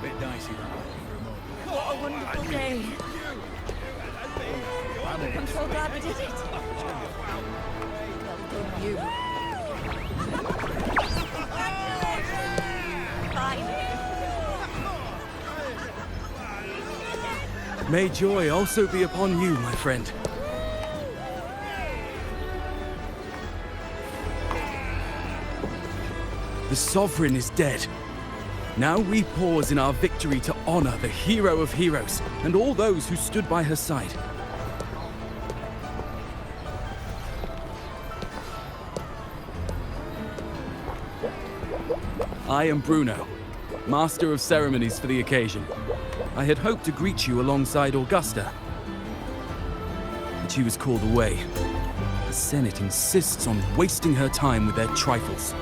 Bit dicey that way for a moment. What a wonderful day. I'm so glad we did it. Well done, you. Fine. May joy also be upon you, my friend. The Sovereign is dead. Now we pause in our victory to honor the hero of heroes and all those who stood by her side. I am Bruno, Master of Ceremonies for the occasion. I had hoped to greet you alongside Augusta, but she was called away. The Senate insists on wasting her time with their trifles.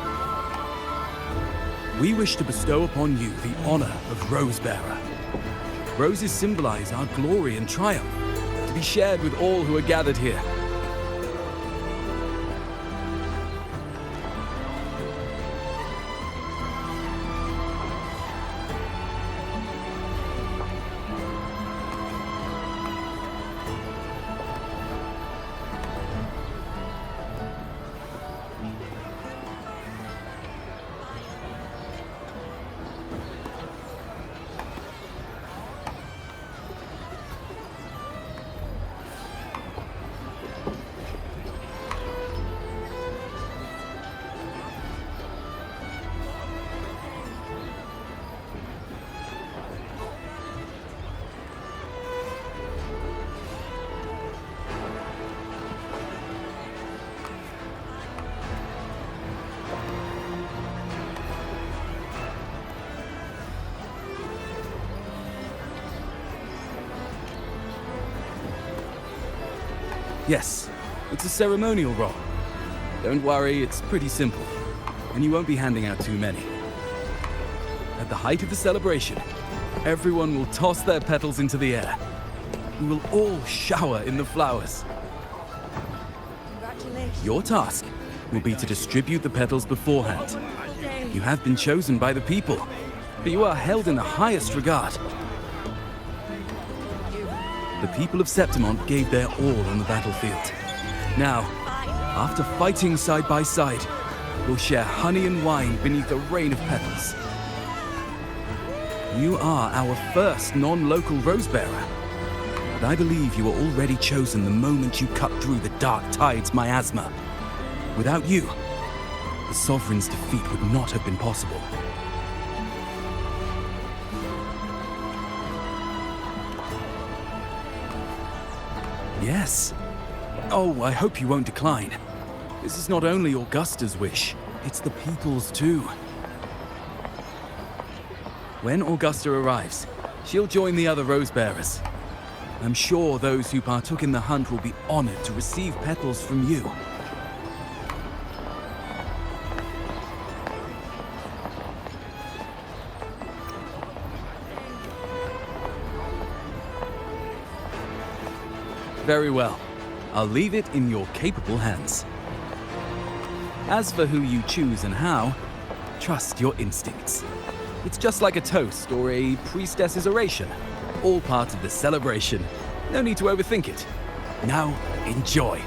We wish to bestow upon you the honor of Rosebearer. Roses symbolize our glory and triumph, to be shared with all who are gathered here. Yes, it's a ceremonial roll. Don't worry, it's pretty simple, and you won't be handing out too many. At the height of the celebration, everyone will toss their petals into the air. We will all shower in the flowers. Congratulations. Your task will be to distribute the petals beforehand. Wonderful day. You have been chosen by the people, but you are held in the highest regard. The people of Septimont gave their all on the battlefield. Now, after fighting side by side, we'll share honey and wine beneath a rain of petals. You are our first non-local Rosebearer, but I believe you were already chosen the moment you cut through the dark tide's miasma. Without you, the Sovereign's defeat would not have been possible. Yes. Oh, I hope you won't decline. This is not only Augusta's wish, it's the people's too. When Augusta arrives, she'll join the other Rosebearers. I'm sure those who partook in the hunt will be honored to receive petals from you. Very well. I'll leave it in your capable hands. As for who you choose and how, trust your instincts. It's just like a toast or a priestess's oration, all part of the celebration. No need to overthink it. Now, enjoy.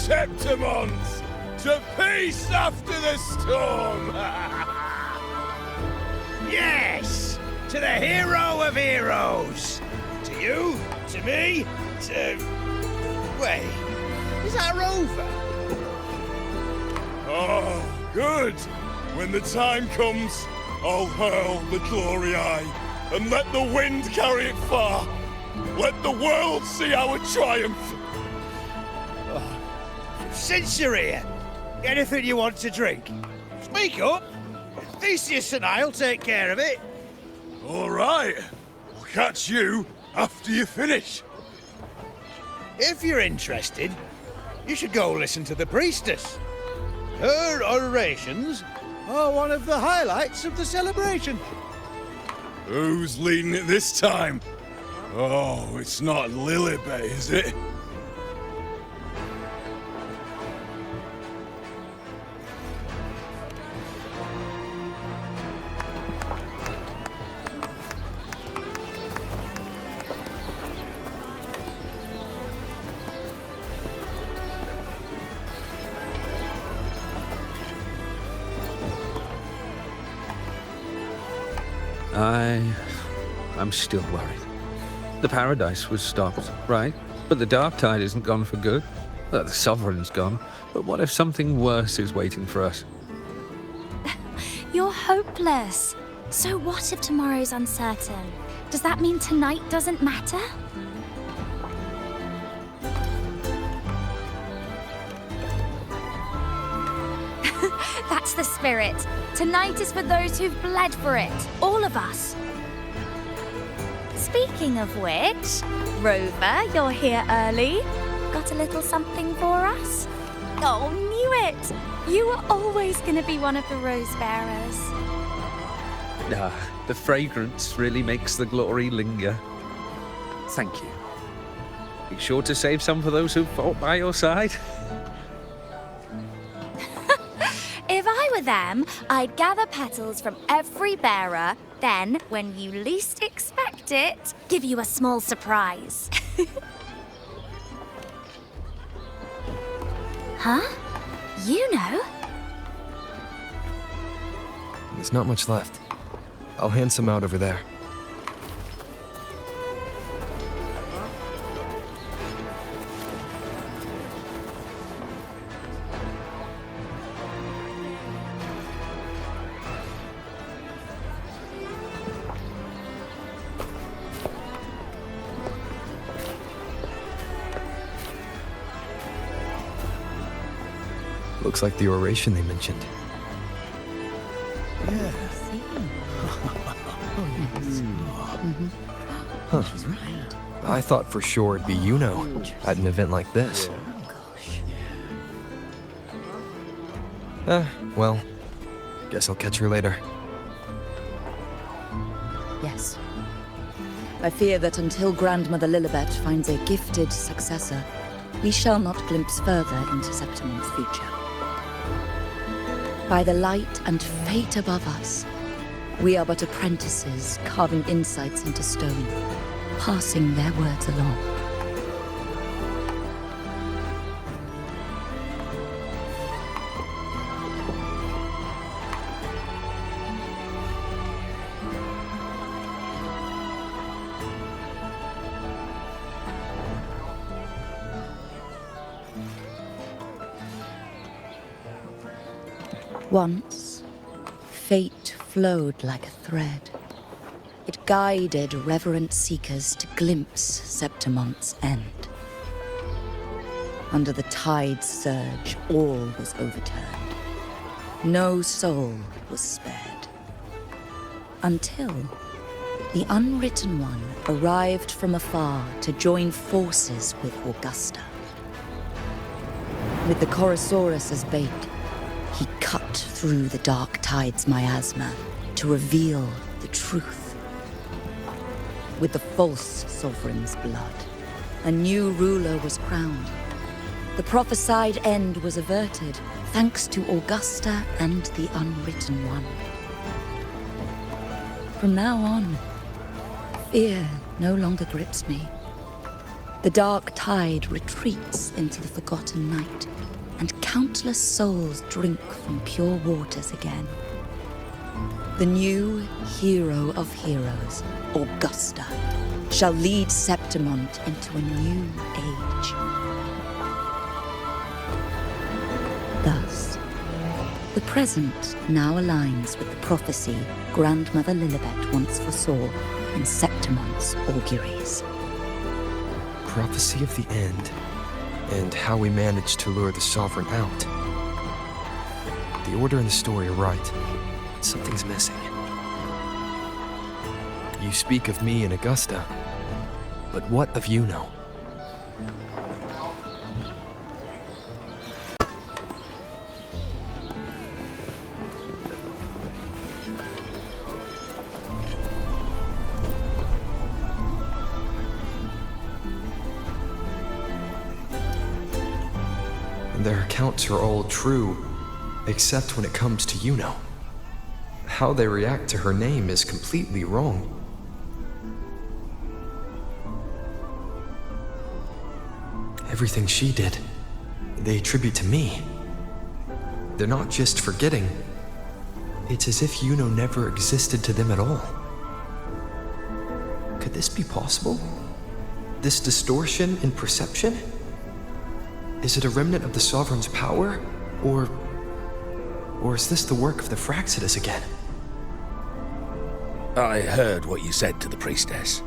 Septimont, to peace after the storm! Yes! To the hero of heroes! To you, to me, to... Wait, is that a rover? Oh, good! When the time comes, I'll hurl the glory eye and let the wind carry it far. Let the world see our triumph! Since you're here, anything you want to drink? Speak up! Theseus and I'll take care of it. All right, I'll catch you after you finish. If you're interested, you should go listen to the priestess. Her orations are one of the highlights of the celebration. Who's leading it this time? Oh, it's not Lilibet, is it? I'm still worried. The paradise was stopped, right? But the dark tide isn't gone for good. The sovereign's gone. But what if something worse is waiting for us? You're hopeless. So what if tomorrow's uncertain? Does that mean tonight doesn't matter? That's the spirit. Tonight is for those who've bled for it. All of us. Speaking of which, Rover, you're here early. Got a little something for us? Oh, knew it! You were always going to be one of the rose bearers. The fragrance really makes the glory linger. Thank you. Be sure to save some for those who fought by your side. If I were them, I'd gather petals from every bearer, then, when you least expect it, give you a small surprise. Huh? You know? There's not much left. I'll hand some out over there. Looks like the oration they mentioned. Huh. I thought for sure it'd be Yuno at an event like this. Well, guess I'll catch her later. Yes. I fear that until Grandmother Lilibet finds a gifted successor, we shall not glimpse further into Septimon's future. By the light and fate above us, we are but apprentices carving insights into stone, passing their words along. Once, fate flowed like a thread. It guided reverent seekers to glimpse Septimon's end. Under the tide's surge, all was overturned. No soul was spared. Until the Unwritten One arrived from afar to join forces with Augusta. With the Chorosaurus as bait, he cut through the dark tide's miasma to reveal the truth. With the false sovereign's blood, a new ruler was crowned. The prophesied end was averted, thanks to Augusta and the Unwritten One. From now on, fear no longer grips me. The dark tide retreats into the forgotten night, and countless souls drink from pure waters again. The new hero of heroes, Augusta, shall lead Septimont into a new age. Thus, the present now aligns with the prophecy Grandmother Lilibet once foresaw in Septimont's auguries. Prophecy of the end, and how we managed to lure the Sovereign out. The order and the story are right. Something's missing. You speak of me and Augusta, but what of Yuno? accounts are all true, except when it comes to Yuno. How they react to her name is completely wrong. Everything she did, they attribute to me. They're not just forgetting. It's as if Yuno never existed to them at all. Could this be possible? This distortion in perception? Is it a remnant of the Sovereign's power? Or is this the work of the Fraxidas again? I heard what you said to the priestess.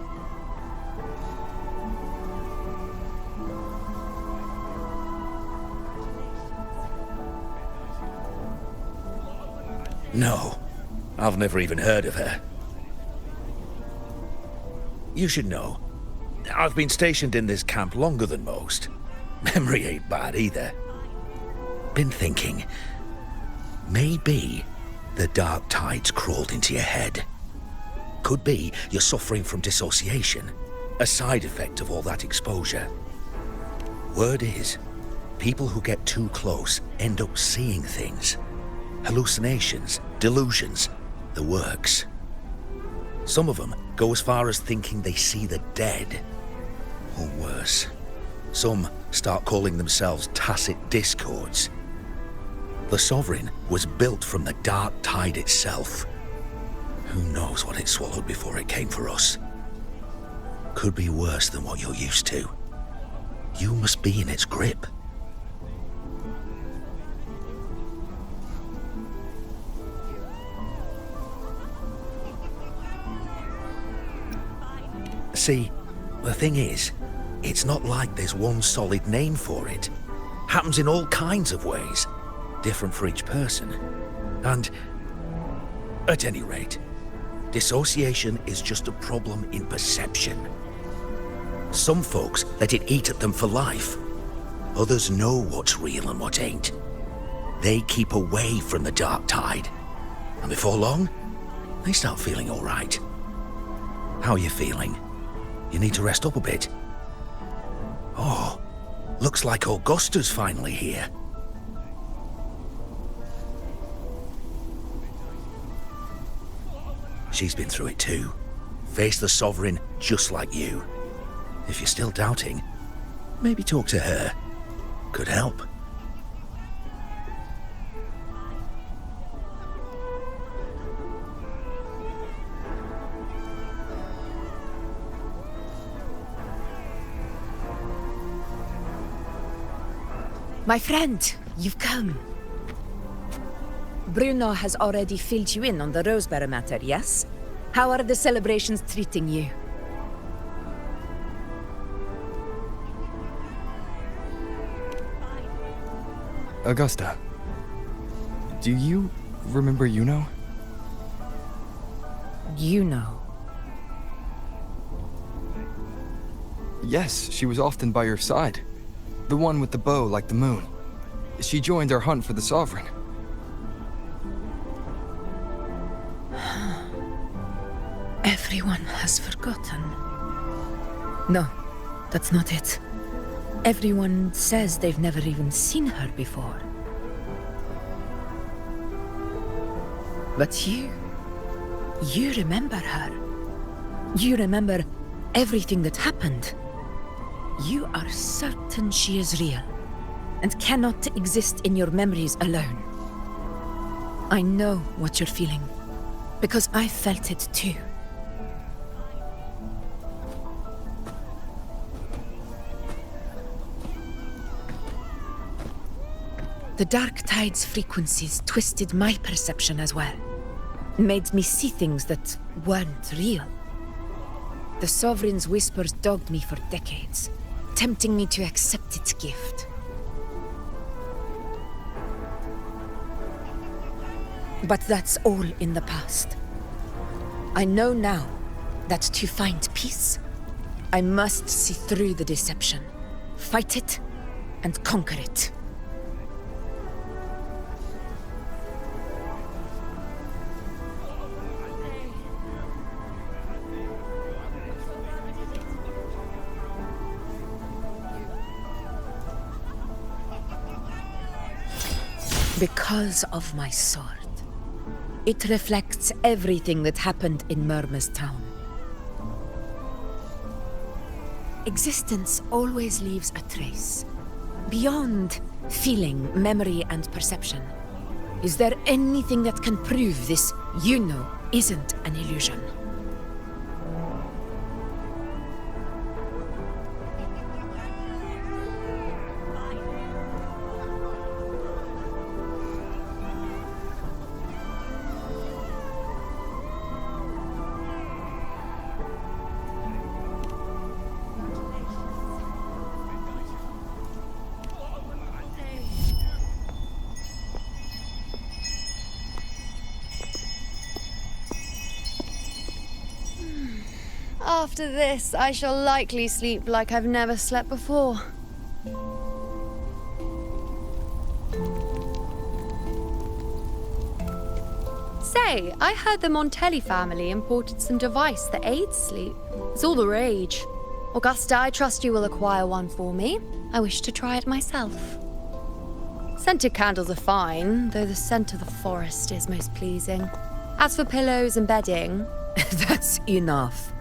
No, I've never even heard of her. You should know, I've been stationed in this camp longer than most. Memory ain't bad either. Been thinking, maybe the dark tides crawled into your head. Could be you're suffering from dissociation, a side effect of all that exposure. Word is, people who get too close end up seeing things. Hallucinations, delusions, the works. Some of them go as far as thinking they see the dead. Or worse, some start calling themselves tacit discords. The Sovereign was built from the dark tide itself. Who knows what it swallowed before it came for us? Could be worse than what you're used to. You must be in its grip. See, the thing is, it's not like there's one solid name for it. Happens in all kinds of ways, different for each person. And, at any rate, dissociation is just a problem in perception. Some folks let it eat at them for life. Others know what's real and what ain't. They keep away from the dark tide. And before long, they start feeling all right. How are you feeling? You need to rest up a bit. Oh, looks like Augusta's finally here. She's been through it too. Faced the Sovereign just like you. If you're still doubting, maybe talk to her. Could help. My friend, you've come. Bruno has already filled you in on the Rosebearer matter, yes? How are the celebrations treating you? Augusta, do you remember Yuno? Yuno. Yes, she was often by your side. The one with the bow like the moon. She joined our hunt for the Sovereign. Everyone has forgotten. No, that's not it. Everyone says they've never even seen her before. But you remember her. You remember everything that happened. You are certain she is real, and cannot exist in your memories alone. I know what you're feeling, because I felt it too. The dark tide's frequencies twisted my perception as well, made me see things that weren't real. The Sovereign's whispers dogged me for decades, tempting me to accept its gift. But that's all in the past. I know now that to find peace, I must see through the deception, fight it, and conquer it. Because of my sword. It reflects everything that happened in Murma's town. Existence always leaves a trace. Beyond feeling, memory, and perception. Is there anything that can prove this Luno isn't an illusion? After this, I shall likely sleep like I've never slept before. Say, I heard the Montelli family imported some device that aids sleep. It's all the rage. Augusta, I trust you will acquire one for me. I wish to try it myself. Scented candles are fine, though the scent of the forest is most pleasing. As for pillows and bedding... That's enough.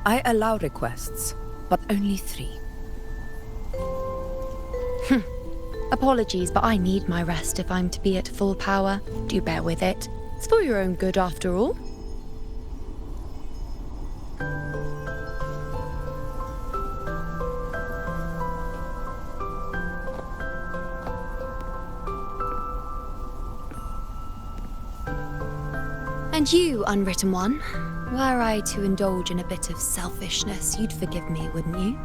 I allow requests, but only 3. Apologies, but I need my rest if I'm to be at full power. Do bear with it. It's for your own good, after all. And you, unwritten one, were I to indulge in a bit of selfishness, you'd forgive me, wouldn't you?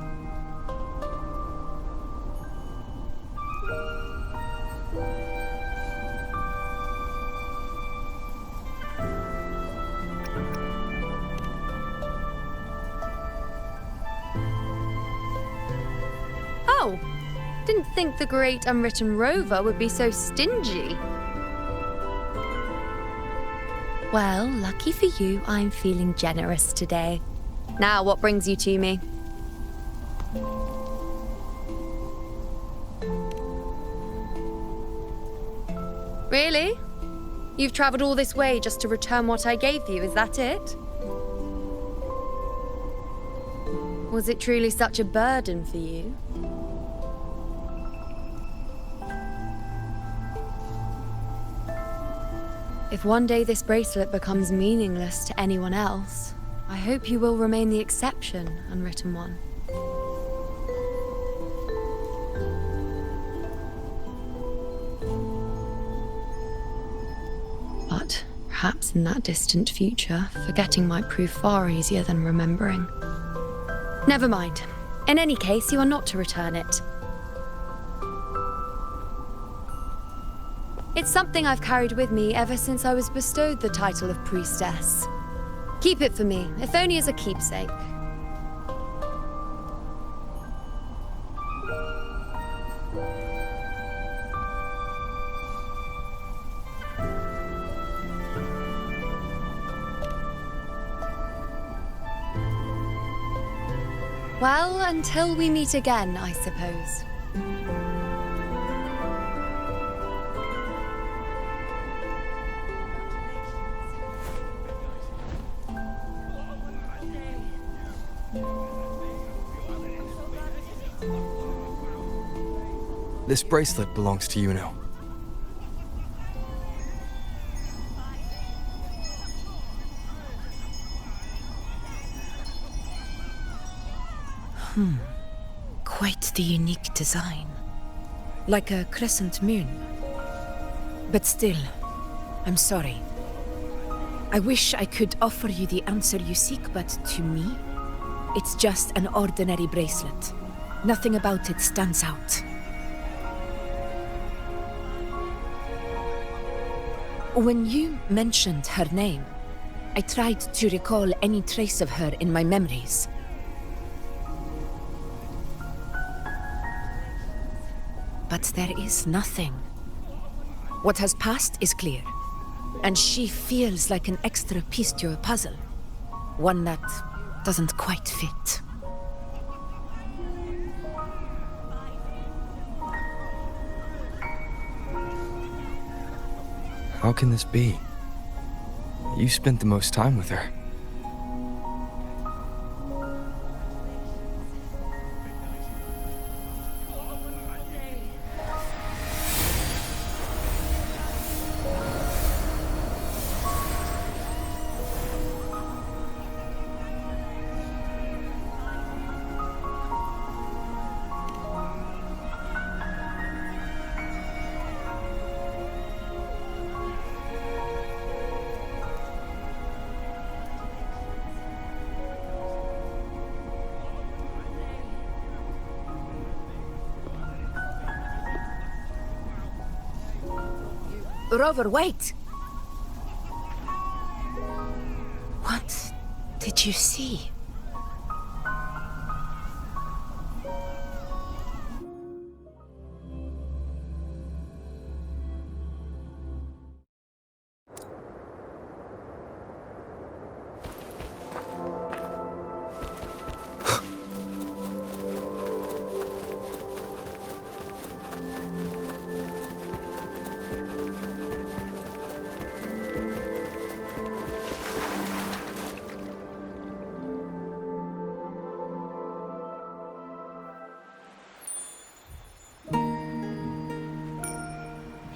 Oh, didn't think the great unwritten rover would be so stingy. Well, lucky for you, I'm feeling generous today. Now, what brings you to me? Really? You've traveled all this way just to return what I gave you, is that it? Was it truly such a burden for you? If one day this bracelet becomes meaningless to anyone else, I hope you will remain the exception, unwritten one. But perhaps in that distant future, forgetting might prove far easier than remembering. Never mind. In any case, you are not to return it. It's something I've carried with me ever since I was bestowed the title of priestess. Keep it for me, if only as a keepsake. Well, until we meet again, I suppose. This bracelet belongs to Luno. Quite the unique design. Like a crescent moon. But still, I'm sorry. I wish I could offer you the answer you seek, but to me, it's just an ordinary bracelet. Nothing about it stands out. When you mentioned her name, I tried to recall any trace of her in my memories. But there is nothing. What has passed is clear, and she feels like an extra piece to a puzzle. One that doesn't quite fit. How can this be? You spent the most time with her. Rover, wait! What did you see?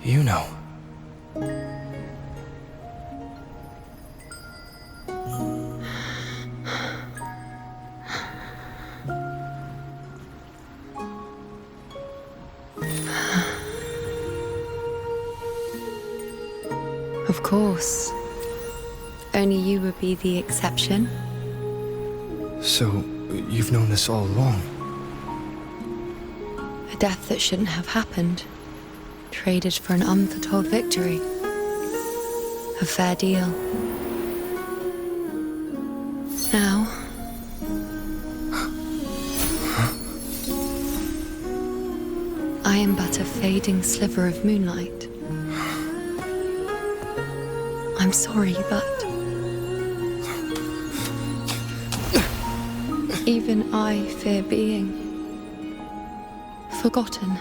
You know. Of course. Only you would be the exception. So, you've known this all along? A death that shouldn't have happened. Traded for an unforetold victory. A fair deal. Now... I am but a fading sliver of moonlight. I'm sorry, but... even I fear being... forgotten.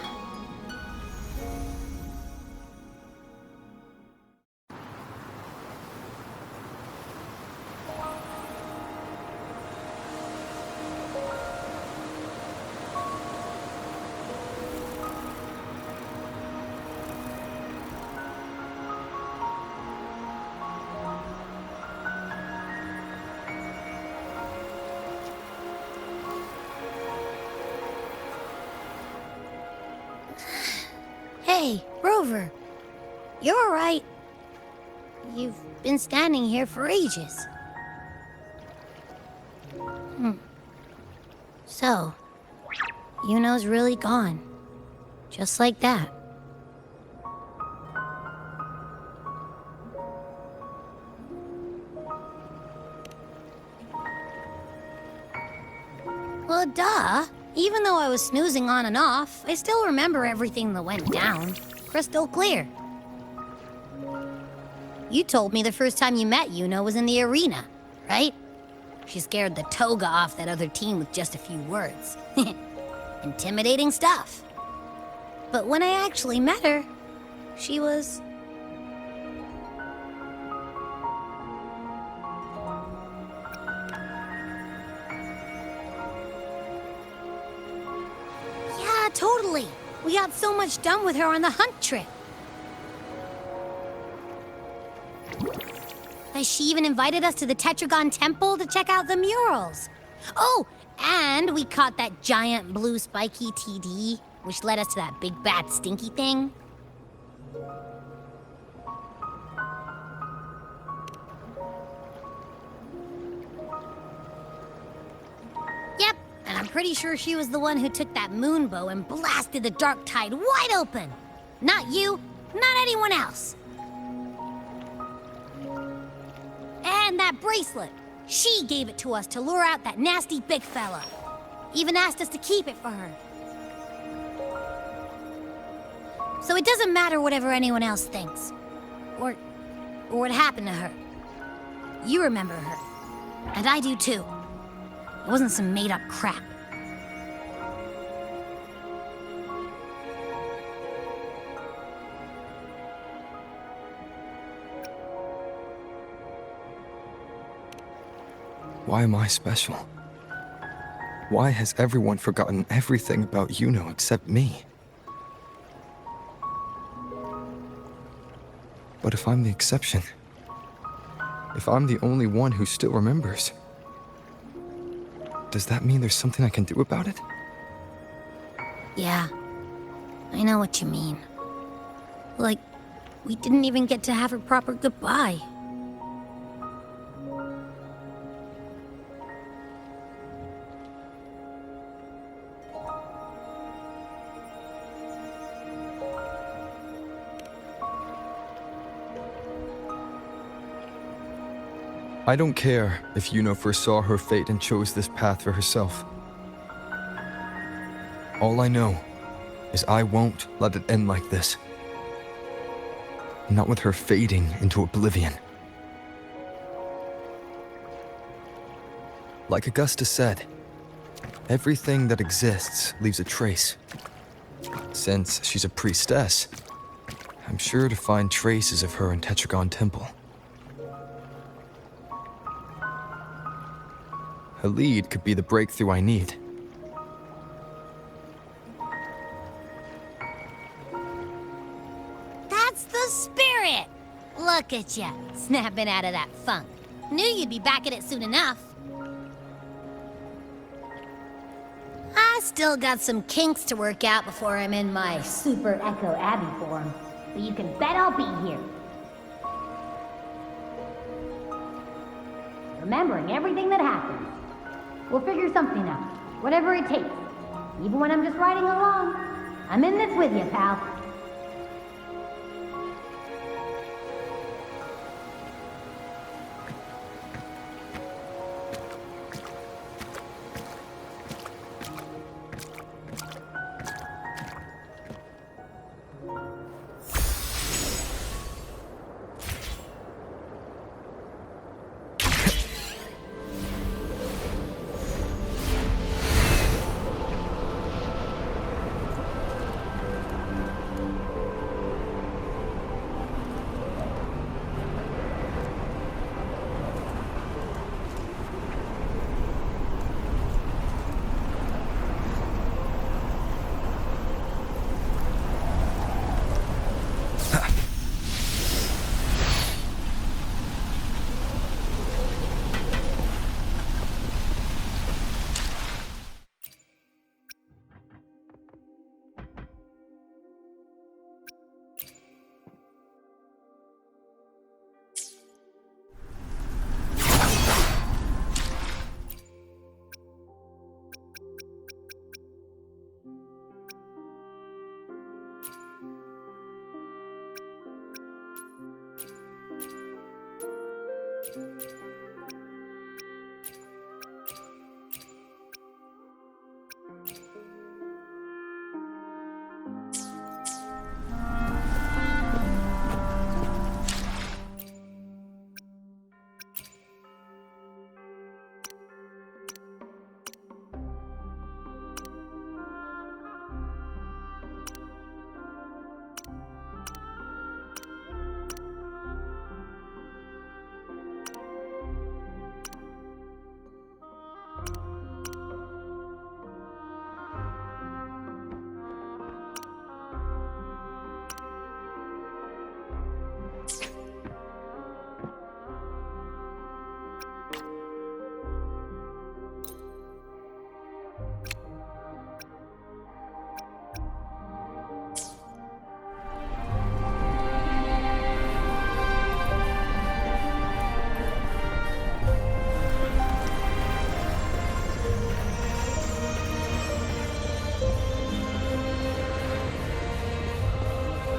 Hey, Rover. You're all right. You've been standing here for ages. So, Yuno's really gone. Just like that. Well, duh. Even though I was snoozing on and off, I still remember everything that went down. Crystal clear. You told me the first time you met Yuno was in the arena, right? She scared the toga off that other team with just a few words. Intimidating stuff. But when I actually met her, she was... Yeah, totally. We got so much done with her on the hunt trip. She even invited us to the Tetragon Temple to check out the murals. Oh, and we caught that giant blue spiky TD, which led us to that big bad stinky thing. Yep, and I'm pretty sure she was the one who took that moon bow and blasted the dark tide wide open. Not you, not anyone else. And that bracelet. She gave it to us to lure out that nasty big fella. Even asked us to keep it for her. So it doesn't matter whatever anyone else thinks. Or what happened to her. You remember her. And I do too. It wasn't some made-up crap. Why am I special? Why has everyone forgotten everything about Yuno except me? But if I'm the exception, if I'm the only one who still remembers, does that mean there's something I can do about it? Yeah, I know what you mean. Like, we didn't even get to have a proper goodbye. I don't care if Yuno foresaw her fate and chose this path for herself. All I know is I won't let it end like this. Not with her fading into oblivion. Like Augusta said, everything that exists leaves a trace. Since she's a priestess, I'm sure to find traces of her in Tetragon Temple. A lead could be the breakthrough I need. That's the spirit! Look at ya, snapping out of that funk. Knew you'd be back at it soon enough. I still got some kinks to work out before I'm in my Super Echo Abbey form, but you can bet I'll be here. Remembering everything that happened. We'll figure something out, whatever it takes. Even when I'm just riding along. I'm in this with you, pal.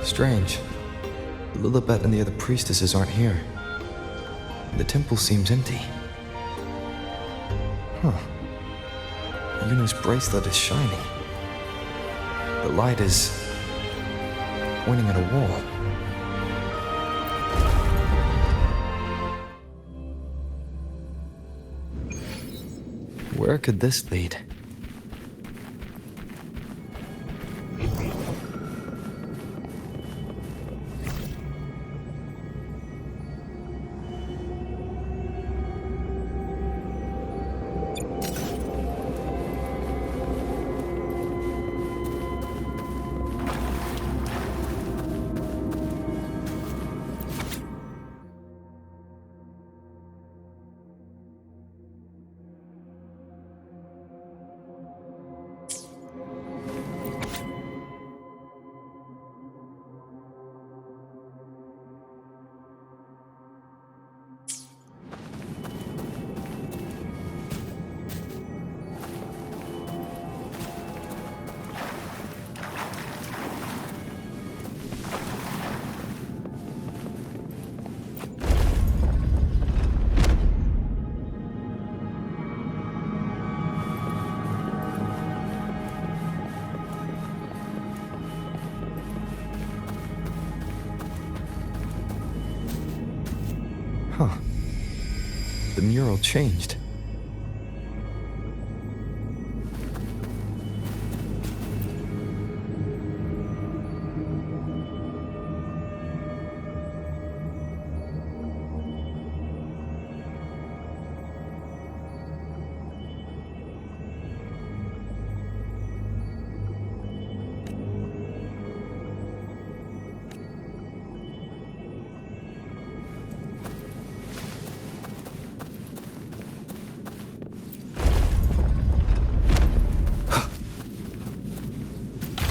Strange. Lilibet and the other priestesses aren't here. The temple seems empty. Huh. Yuno's bracelet is shining. The light is pointing at a wall. Where could this lead? Huh. The mural changed.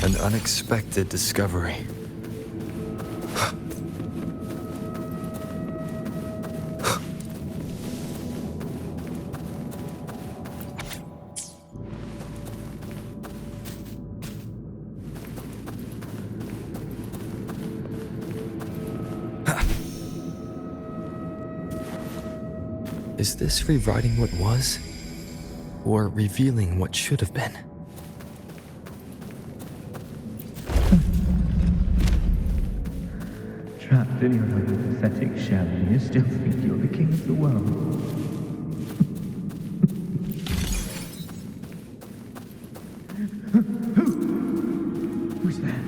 An unexpected discovery. Is this rewriting what was? Or revealing what should have been? Trapped in your own pathetic shell, and you still think you're the king of the world. Who's there?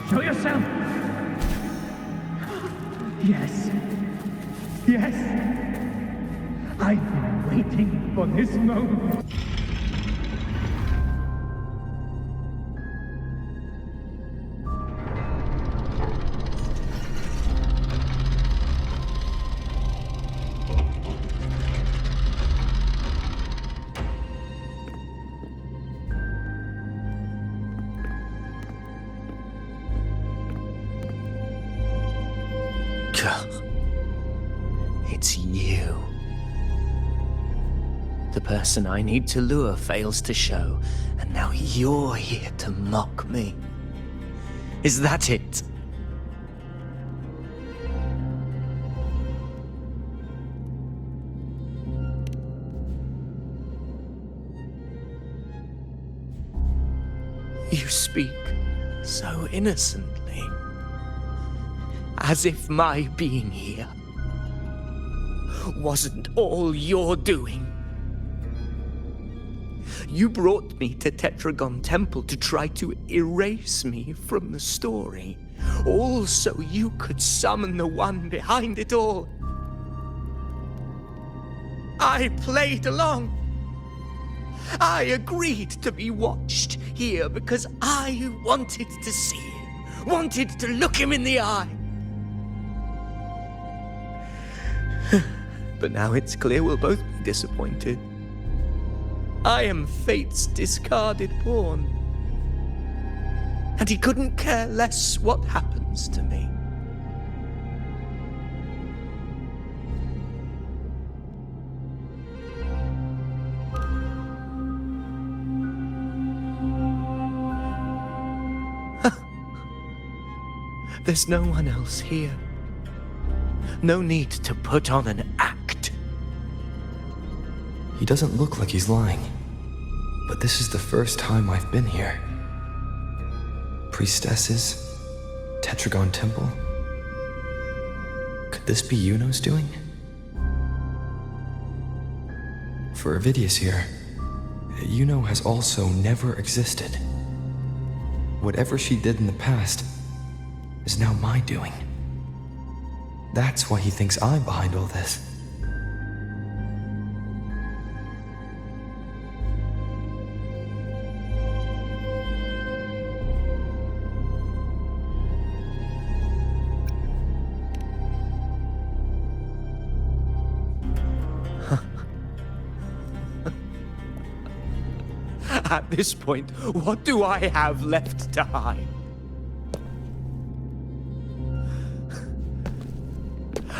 Show yourself! Yes. Yes! I've been waiting for this moment. It's you. The person I need to lure fails to show, and now you're here to mock me. Is that it? You speak so innocently, as if my being here wasn't all you're doing. You brought me to Tetragon Temple to try to erase me from the story, all so you could summon the one behind it all. I played along. I agreed to be watched here because I wanted to see him, wanted to look him in the eye. But now it's clear we'll both be disappointed. I am fate's discarded pawn. And he couldn't care less what happens to me. There's no one else here. No need to put on an act. He doesn't look like he's lying. But this is the first time I've been here. Priestesses? Tetragon Temple? Could this be Yuno's doing? For Avidius here, Yuno has also never existed. Whatever she did in the past is now my doing. That's why he thinks I'm behind all this. At this point, what do I have left to hide?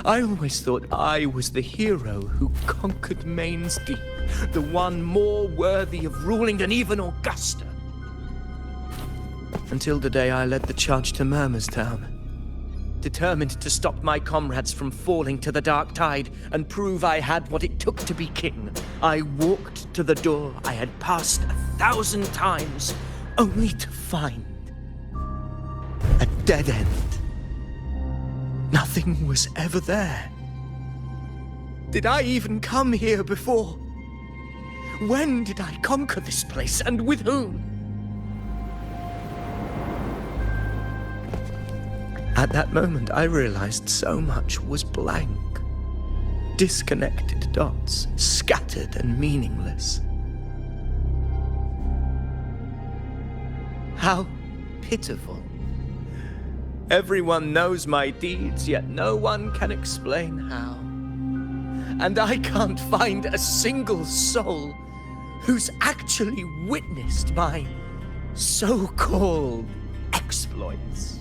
I always thought I was the hero who conquered Main's Deep, the one more worthy of ruling than even Augusta. Until the day I led the charge to Murmur's Town. Determined to stop my comrades from falling to the dark tide and prove I had what it took to be king, I walked to the door I had passed 1,000 times, only to find a dead end. Nothing was ever there. Did I even come here before? When did I conquer this place, and with whom? At that moment, I realized so much was blank. Disconnected dots, scattered and meaningless. How pitiful. Everyone knows my deeds, yet no one can explain how. And I can't find a single soul who's actually witnessed my so-called exploits.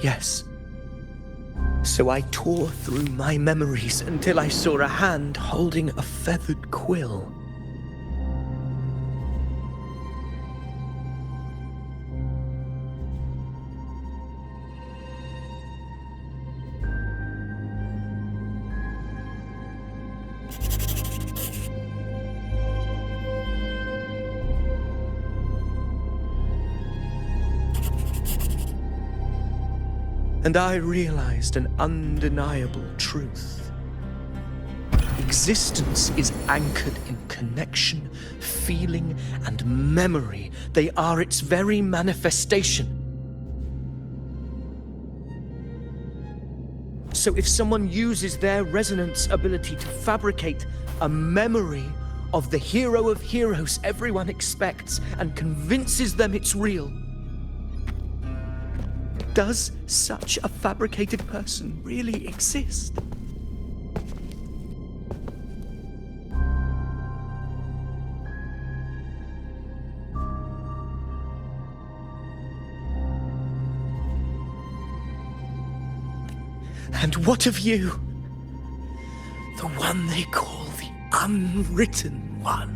Yes. So I tore through my memories until I saw a hand holding a feathered quill. And I realized an undeniable truth. Existence is anchored in connection, feeling, and memory. They are its very manifestation. So if someone uses their resonance ability to fabricate a memory of the hero of heroes everyone expects and convinces them it's real, does such a fabricated person really exist? And what of you? The one they call the Unwritten One.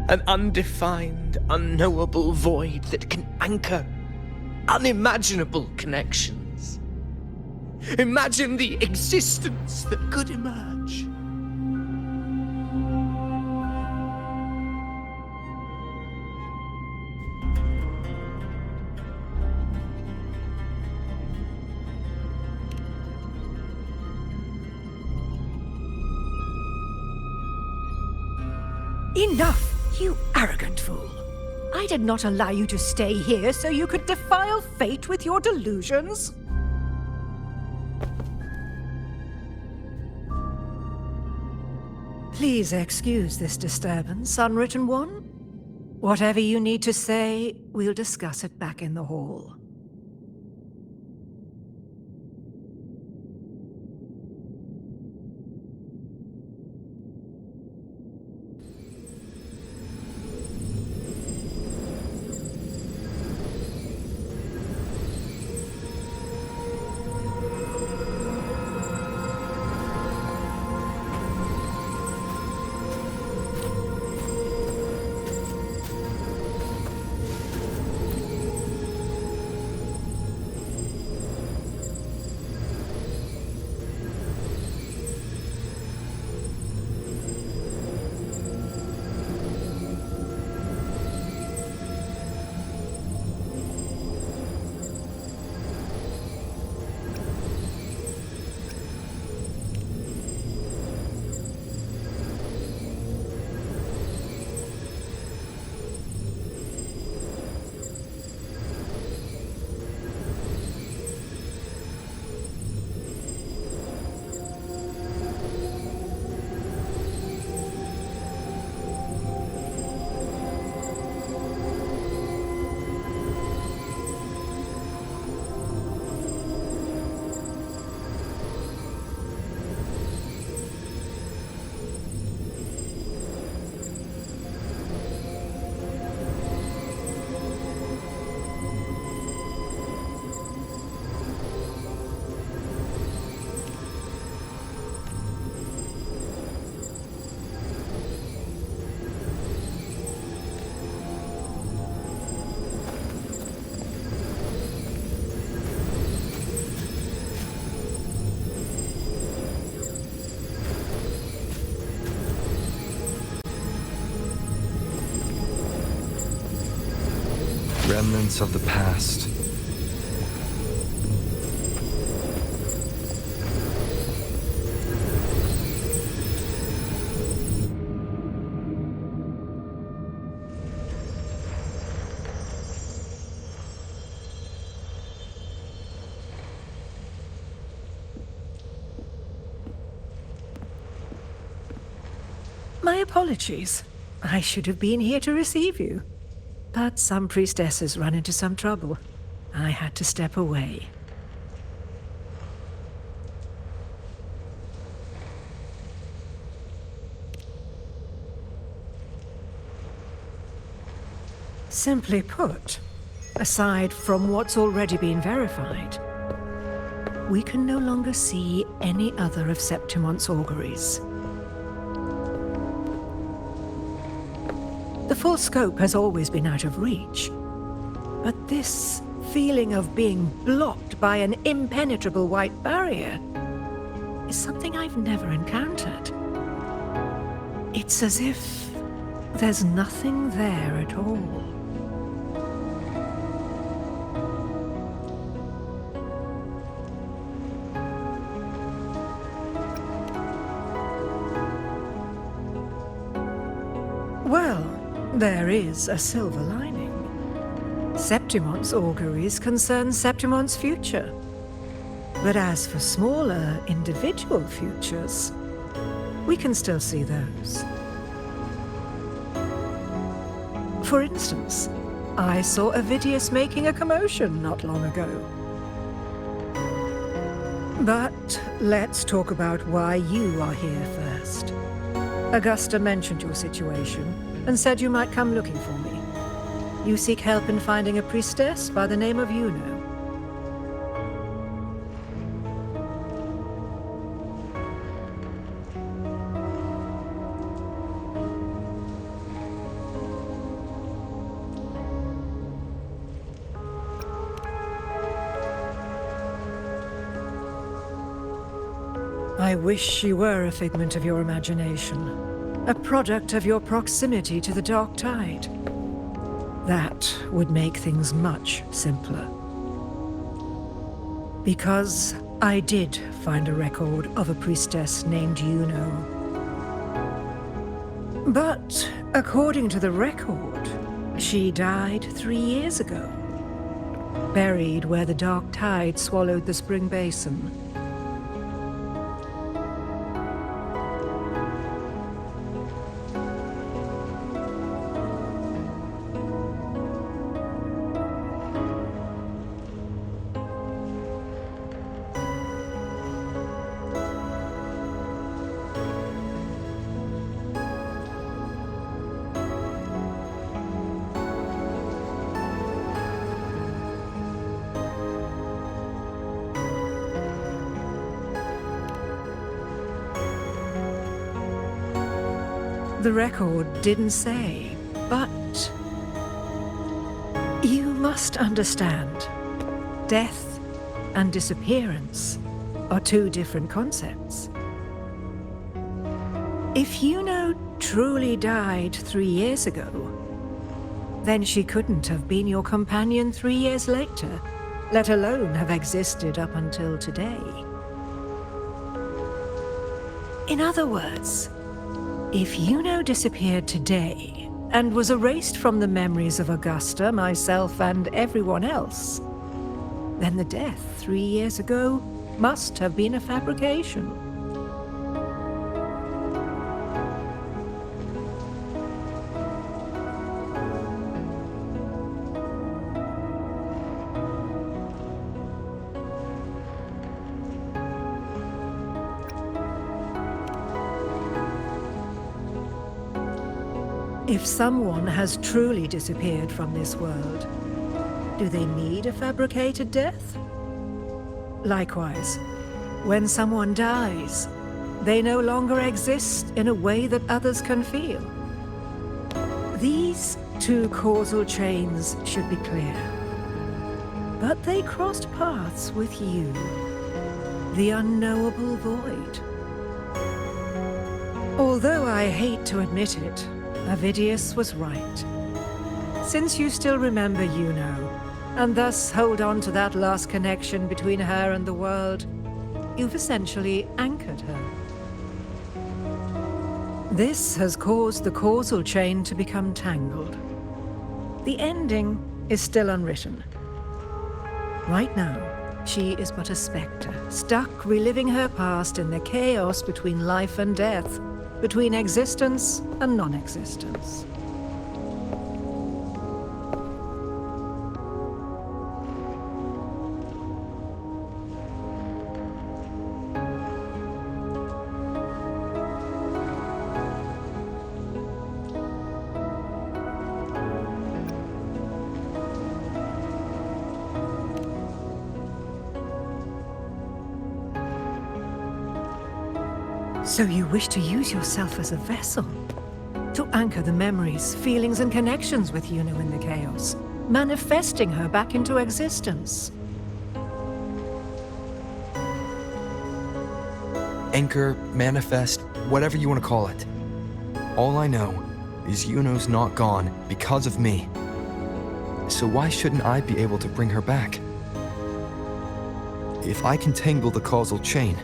An undefined, unknowable void that can anchor unimaginable connections. Imagine the existence that could emerge. Enough! You arrogant fool! I did not allow you to stay here so you could defile fate with your delusions. Please excuse this disturbance, Unwritten One. Whatever you need to say, we'll discuss it back in the hall. Remnants of the past. My apologies. I should have been here to receive you. But some priestesses run into some trouble. I had to step away. Simply put, aside from what's already been verified, we can no longer see any other of Septimon's auguries. The full scope has always been out of reach, but this feeling of being blocked by an impenetrable white barrier is something I've never encountered. It's as if there's nothing there at all. Well, there is a silver lining. Septimon's auguries concern Septimon's future. But as for smaller, individual futures, we can still see those. For instance, I saw Avidius making a commotion not long ago. But let's talk about why you are here first. Augusta mentioned your situation and said you might come looking for me. You seek help in finding a priestess by the name of Luno. I wish she were a figment of your imagination, a product of your proximity to the dark tide. That would make things much simpler. Because I did find a record of a priestess named Luno. But according to the record, she died 3 years ago, buried where the dark tide swallowed the spring basin. The record didn't say, but you must understand, death and disappearance are two different concepts. If Luno truly died 3 years ago, then she couldn't have been your companion 3 years later, let alone have existed up until today. In other words, if Luno disappeared today and was erased from the memories of Augusta, myself, and everyone else, then the death 3 years ago must have been a fabrication. If someone has truly disappeared from this world, do they need a fabricated death? Likewise, when someone dies, they no longer exist in a way that others can feel. These two causal chains should be clear. But they crossed paths with you, the unknowable void. Although I hate to admit it, Avidius was right. Since you still remember Yuno, and thus hold on to that last connection between her and the world, you've essentially anchored her. This has caused the causal chain to become tangled. The ending is still unwritten. Right now, she is but a spectre, stuck reliving her past in the chaos between life and death, between existence and non-existence. So you wish to use yourself as a vessel? To anchor the memories, feelings, and connections with Yuno in the chaos, manifesting her back into existence. Anchor, manifest, whatever you want to call it. All I know is Yuno's not gone because of me. So why shouldn't I be able to bring her back? If I can tangle the causal chain,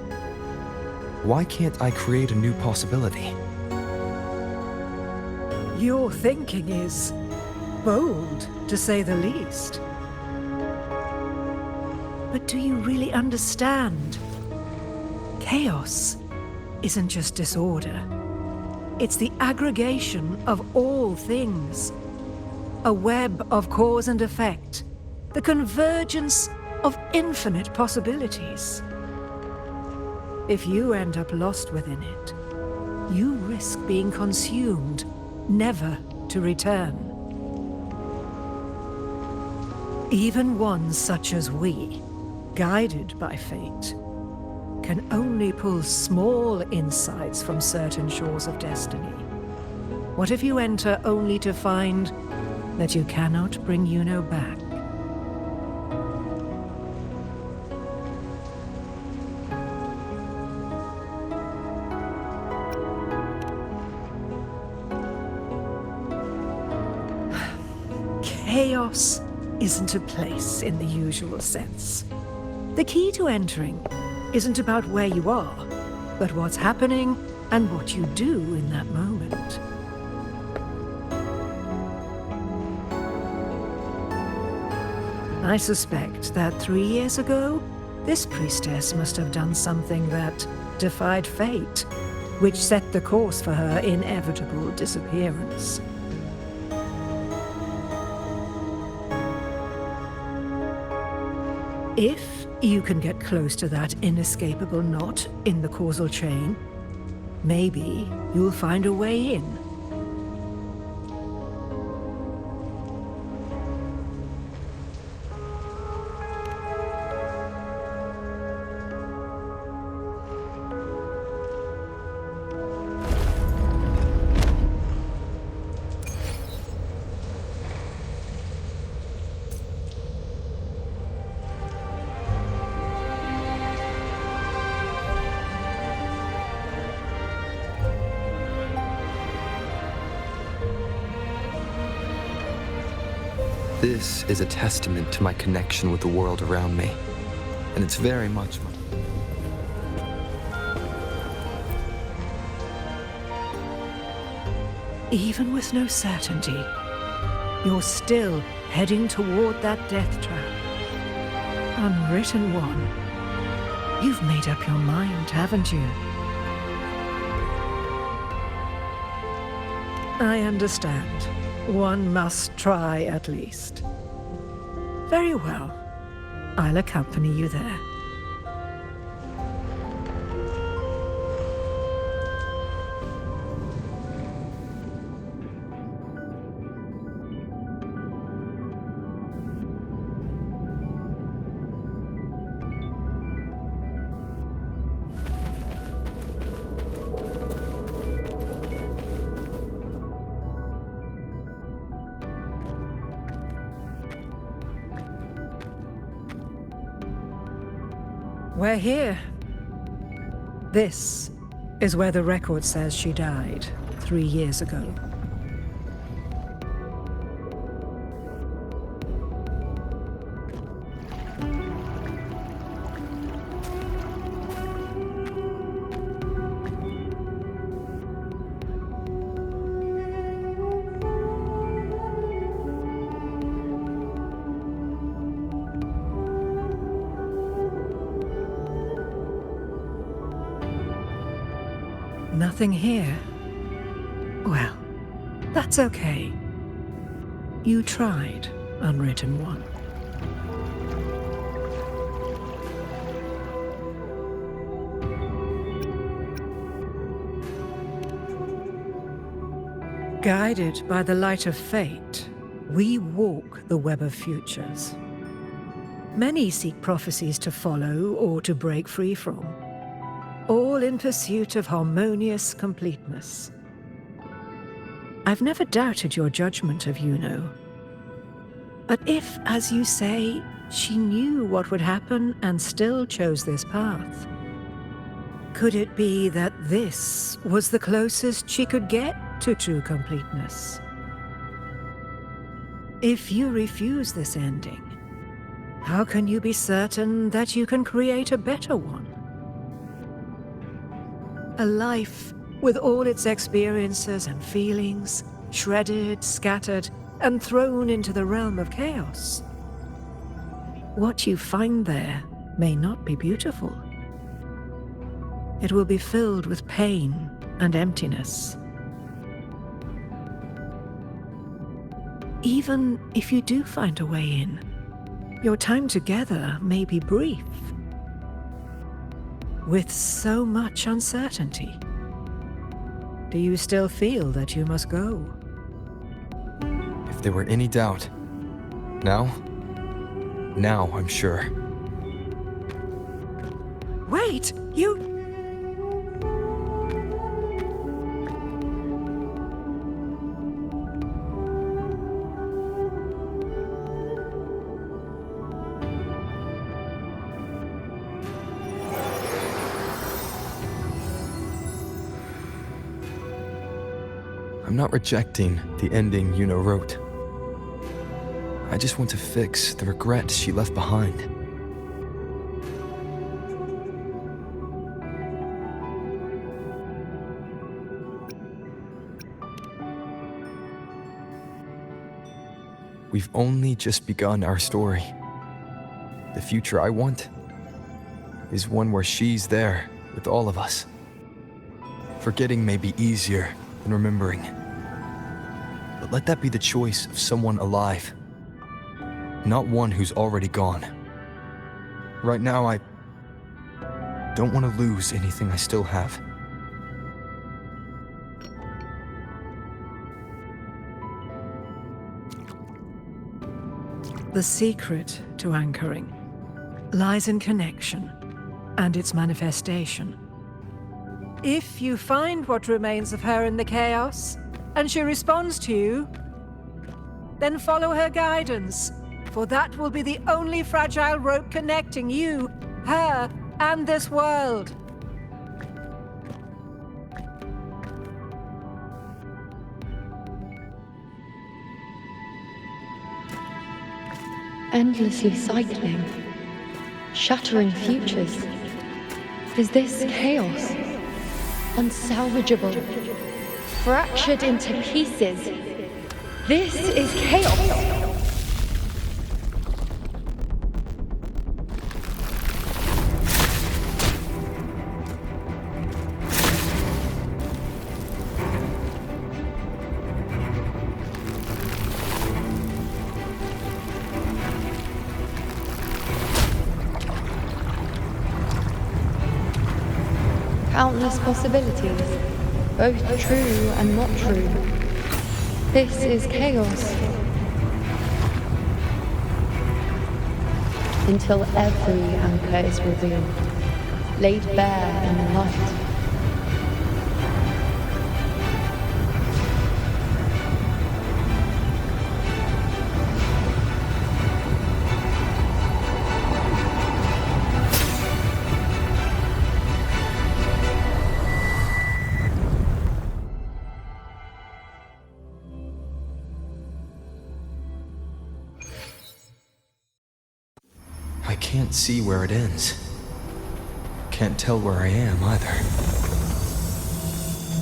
why can't I create a new possibility? Your thinking is bold, to say the least. But do you really understand? Chaos isn't just disorder. It's the aggregation of all things. A web of cause and effect. The convergence of infinite possibilities. If you end up lost within it, you risk being consumed, never to return. Even ones such as we, guided by fate, can only pull small insights from certain shores of destiny. What if you enter only to find that you cannot bring Yuno back? Chaos isn't a place in the usual sense. The key to entering isn't about where you are, but what's happening and what you do in that moment. I suspect that 3 years ago, this priestess must have done something that defied fate, which set the course for her inevitable disappearance. If you can get close to that inescapable knot in the causal chain, maybe you'll find a way in. This is a testament to my connection with the world around me, and it's very much my... Even with no certainty, you're still heading toward that death trap. Unwritten one. You've made up your mind, haven't you? I understand. One must try at least. Very well. I'll accompany you there. We're here. This is where the record says she died 3 years ago. nothing here. Well, that's okay. You tried, Unwritten One. Guided by the light of fate, we walk the web of futures. Many seek prophecies to follow or to break free from, all in pursuit of harmonious completeness. I've never doubted your judgment of Yuno. But if, as you say, she knew what would happen and still chose this path, could it be that this was the closest she could get to true completeness? If you refuse this ending, how can you be certain that you can create a better one? A life with all its experiences and feelings, shredded, scattered, and thrown into the realm of chaos. What you find there may not be beautiful. It will be filled with pain and emptiness. Even if you do find a way in, your time together may be brief. With so much uncertainty, do you still feel that you must go? If there were any doubt, now I'm sure. Wait, you... I'm not rejecting the ending Yuno wrote. I just want to fix the regret she left behind. We've only just begun our story. The future I want is one where she's there with all of us. Forgetting may be easier than remembering. But let that be the choice of someone alive, not one who's already gone. Right now, I don't want to lose anything I still have. The secret to anchoring lies in connection and its manifestation. If you find what remains of her in the chaos, and she responds to you, then follow her guidance, for that will be the only fragile rope connecting you, her, and this world. Endlessly cycling, shattering futures. Is this chaos? Unsalvageable, fractured into pieces. This is chaos. Countless possibilities, both true and not true. This is chaos. Until every anchor is revealed, laid bare in the light. I can't see where it ends. Can't tell where I am either.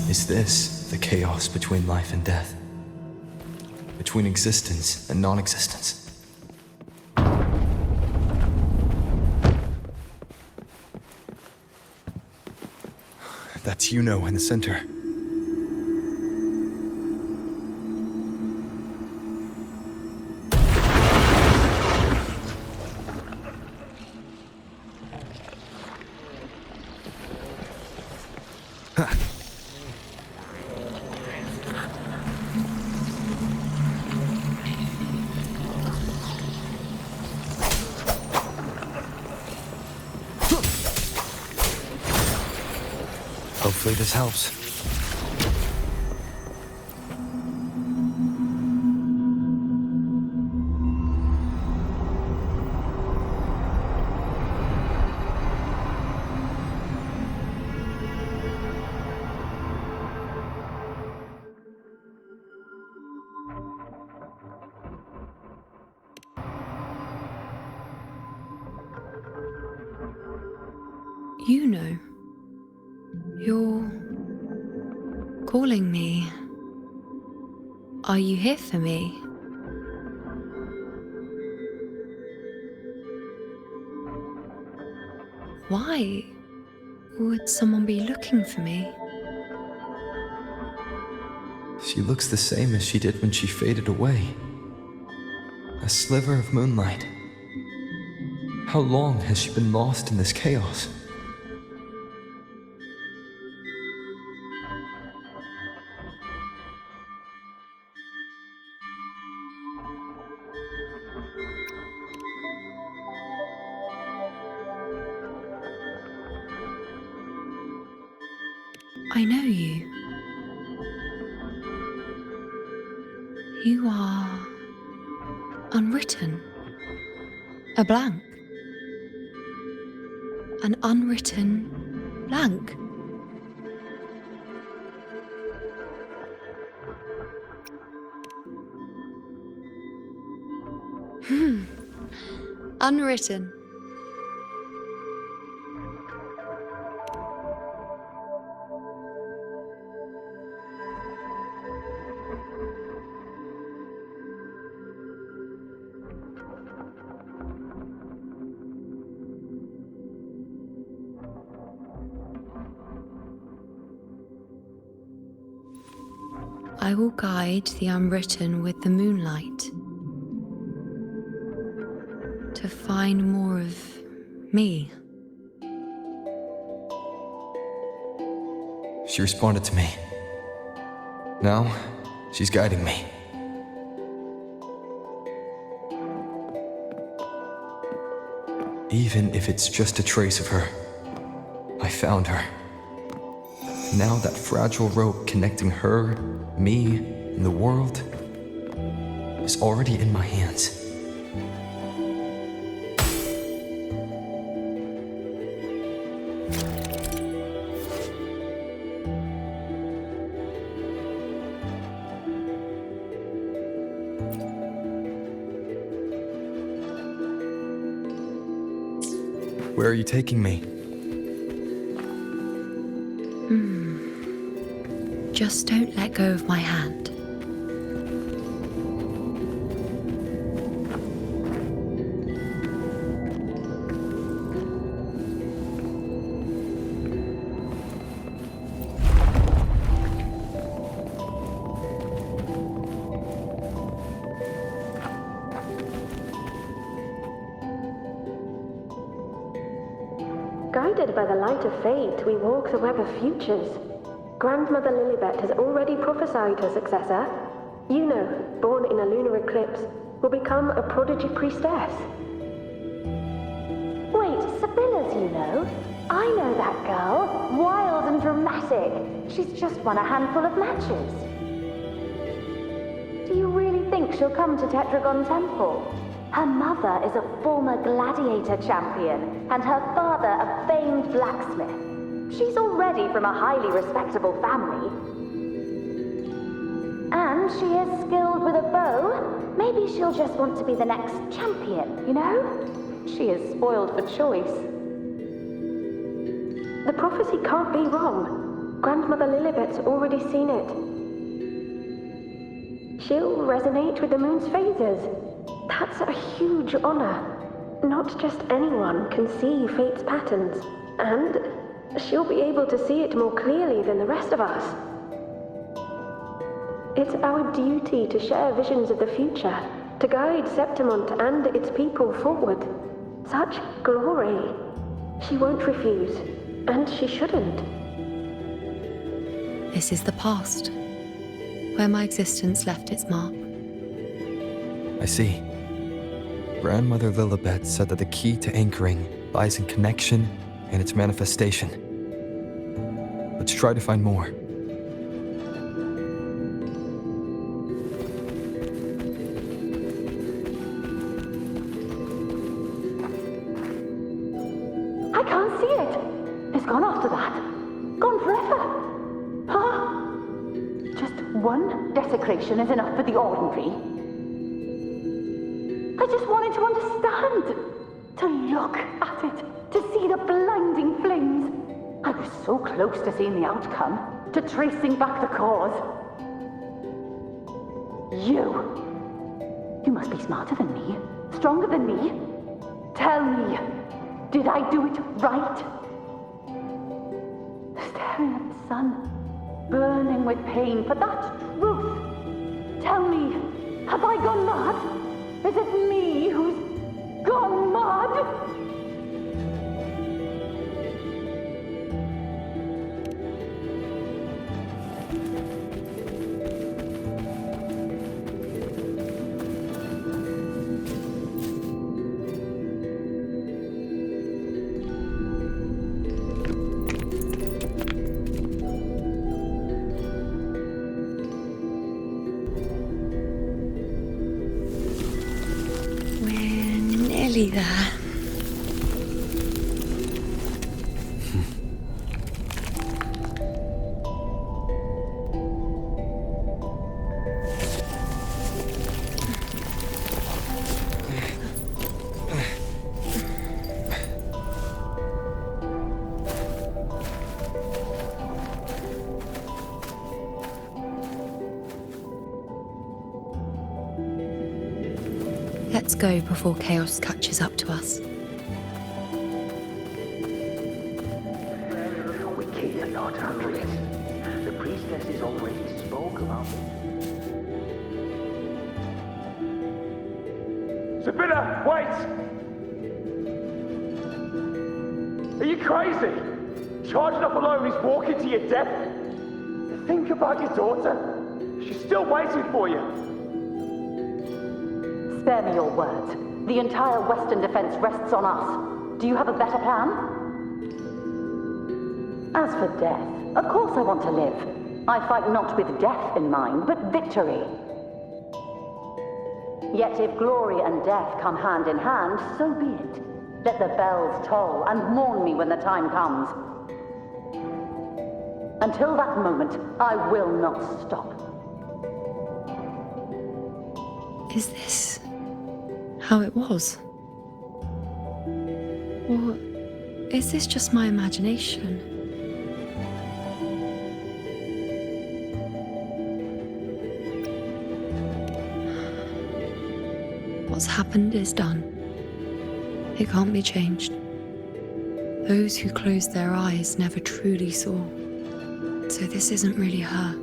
Is this the chaos between life and death? Between existence and non-existence? That's Yuno in the center. Hopefully this helps. You know. You're calling me. Are you here for me? Why would someone be looking for me? She looks the same as she did when she faded away. A sliver of moonlight. How long has she been lost in this chaos? I know you. You are unwritten. A blank. An unwritten blank. Unwritten. I will guide the unwritten with the moonlight to find more of me. She responded to me. Now, she's guiding me. Even if it's just a trace of her, I found her. Now that fragile rope connecting her, me, and the world is already in my hands. Where are you taking me? Just don't let go of my hand. Guided by the light of fate, we walk the web of futures. Grandmother Lilibet has already prophesied her successor. Yuno, born in a lunar eclipse, will become a prodigy priestess. Wait, Sibylla's Luno? I know that girl. Wild and dramatic. She's just won a handful of matches. Do you really think she'll come to Tetragon Temple? Her mother is a former gladiator champion, and her father a famed blacksmith. She's already from a highly respectable family. And she is skilled with a bow. Maybe she'll just want to be the next champion, you know? She is spoiled for choice. The prophecy can't be wrong. Grandmother Lilibet's already seen it. She'll resonate with the moon's phases. That's a huge honor. Not just anyone can see fate's patterns. And she'll be able to see it more clearly than the rest of us. It's our duty to share visions of the future, to guide Septimont and its people forward. Such glory. She won't refuse, and she shouldn't. This is the past, where my existence left its mark. I see. Grandmother Lilibet said that the key to anchoring lies in connection and its manifestation. Let's try to find more. I can't see it. It's gone after that. Gone forever. Huh? Just one desecration is enough for the ordinary. I just wanted to understand. To look at it. To see the blinding flames. I was so close to seeing the outcome. To tracing back the cause. You must be smarter than me. Stronger than me. Tell me. Did I do it right? Staring at the sun, burning with pain for that truth. Tell me, have I gone mad? Is it me who's gone mad? Nearly there. Let's go before chaos catches up to us. We care not, Andreas. The priestesses already spoke about it. Sibylla, wait! Are you crazy? Charging up alone is walking to your death. Think about your daughter. She's still waiting for you. Spare me your words. The entire Western defense rests on us. Do you have a better plan? As for death, of course I want to live. I fight not with death in mind, but victory. Yet if glory and death come hand in hand, so be it. Let the bells toll and mourn me when the time comes. Until that moment, I will not stop. Is this how it was? Or is this just my imagination? What's happened is done. It can't be changed. Those who closed their eyes never truly saw. So this isn't really her.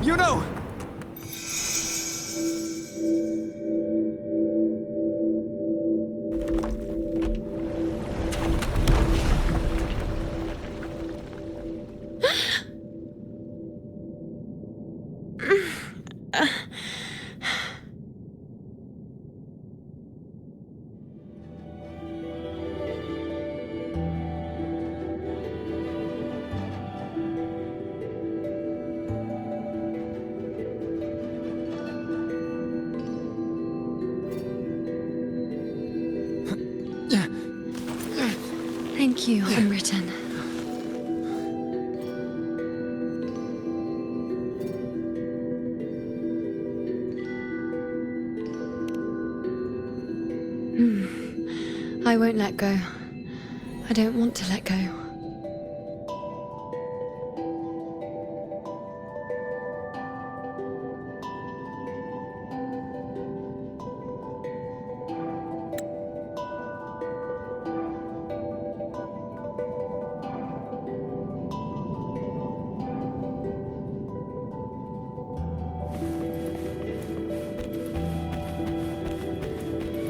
You know! Thank you, Unwritten. I won't let go. I don't want to let go.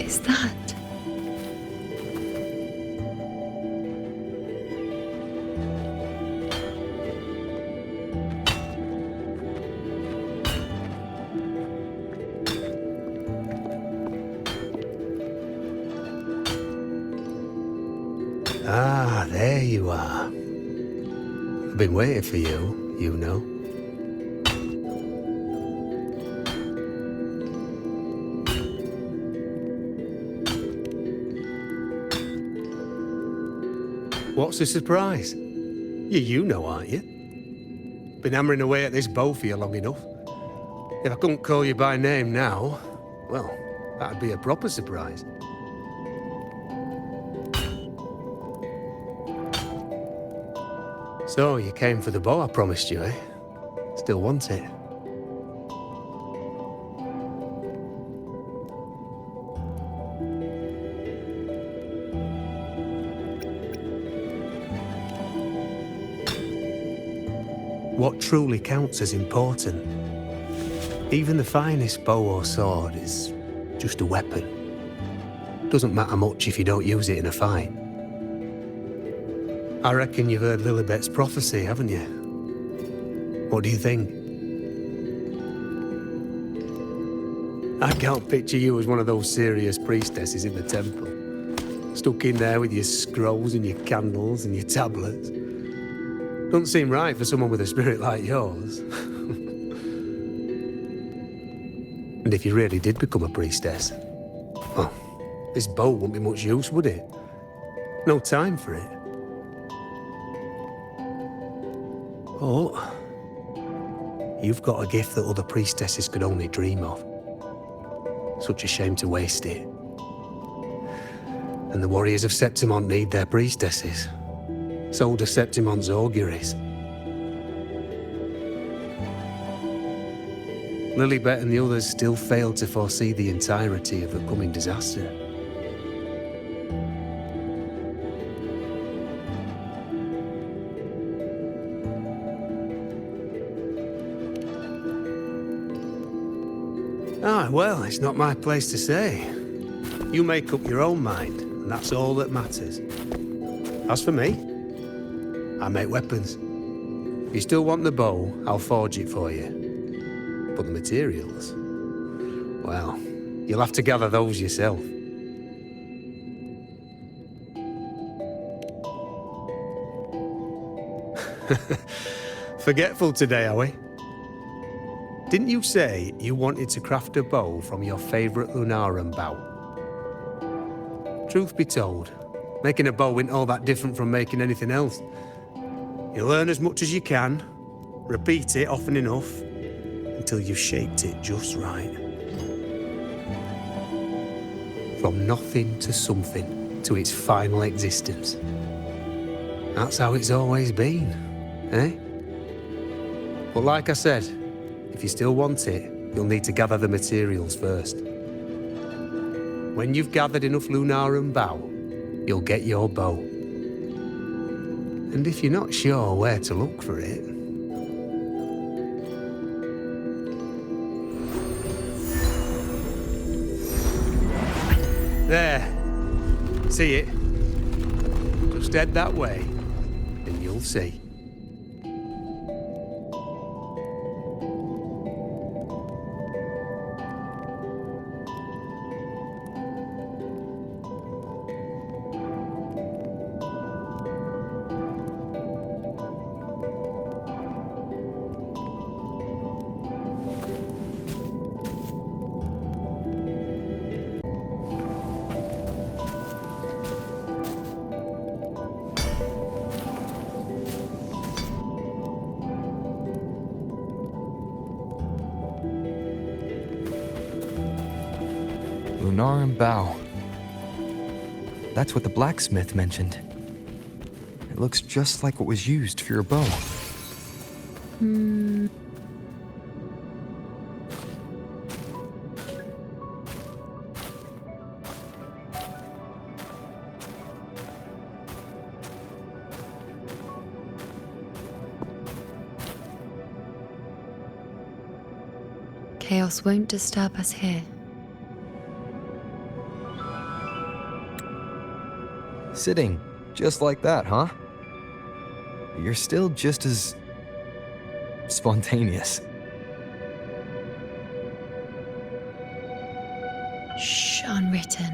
Is that? Ah, there you are. I've been waiting for you, you know. What's the surprise? You know, aren't you? Been hammering away at this bow for you long enough. If I couldn't call you by name now, well, that'd be a proper surprise. So, you came for the bow I promised you, eh? Still want it? What truly counts as important? Even the finest bow or sword is just a weapon. Doesn't matter much if you don't use it in a fight. I reckon you've heard Lilibet's prophecy, haven't you? What do you think? I can't picture you as one of those serious priestesses in the temple. Stuck in there with your scrolls and your candles and your tablets. Doesn't seem right for someone with a spirit like yours. And if you really did become a priestess, well, this bow wouldn't be much use, would it? No time for it. Oh, you've got a gift that other priestesses could only dream of. Such a shame to waste it. And the warriors of Septimont need their priestesses. So do Septimont's auguries. Lilibet and the others still failed to foresee the entirety of the coming disaster. Ah, well, it's not my place to say. You make up your own mind, and that's all that matters. As for me, I make weapons. If you still want the bow, I'll forge it for you. But the materials, well, you'll have to gather those yourself. Forgetful today, are we? Didn't you say you wanted to craft a bow from your favourite Lunaran bow? Truth be told, making a bow isn't all that different from making anything else. You learn as much as you can, repeat it often enough, until you've shaped it just right. From nothing to something, to its final existence. That's how it's always been, eh? But like I said, if you still want it, you'll need to gather the materials first. When you've gathered enough Lunaran bow, you'll get your bow. And if you're not sure where to look for it, there. See it? Just head that way, and you'll see. Lunaran bow. That's what the blacksmith mentioned. It looks just like what was used for your bow. Chaos won't disturb us here. Sitting just like that, huh? You're still just as spontaneous. Shh, Unwritten.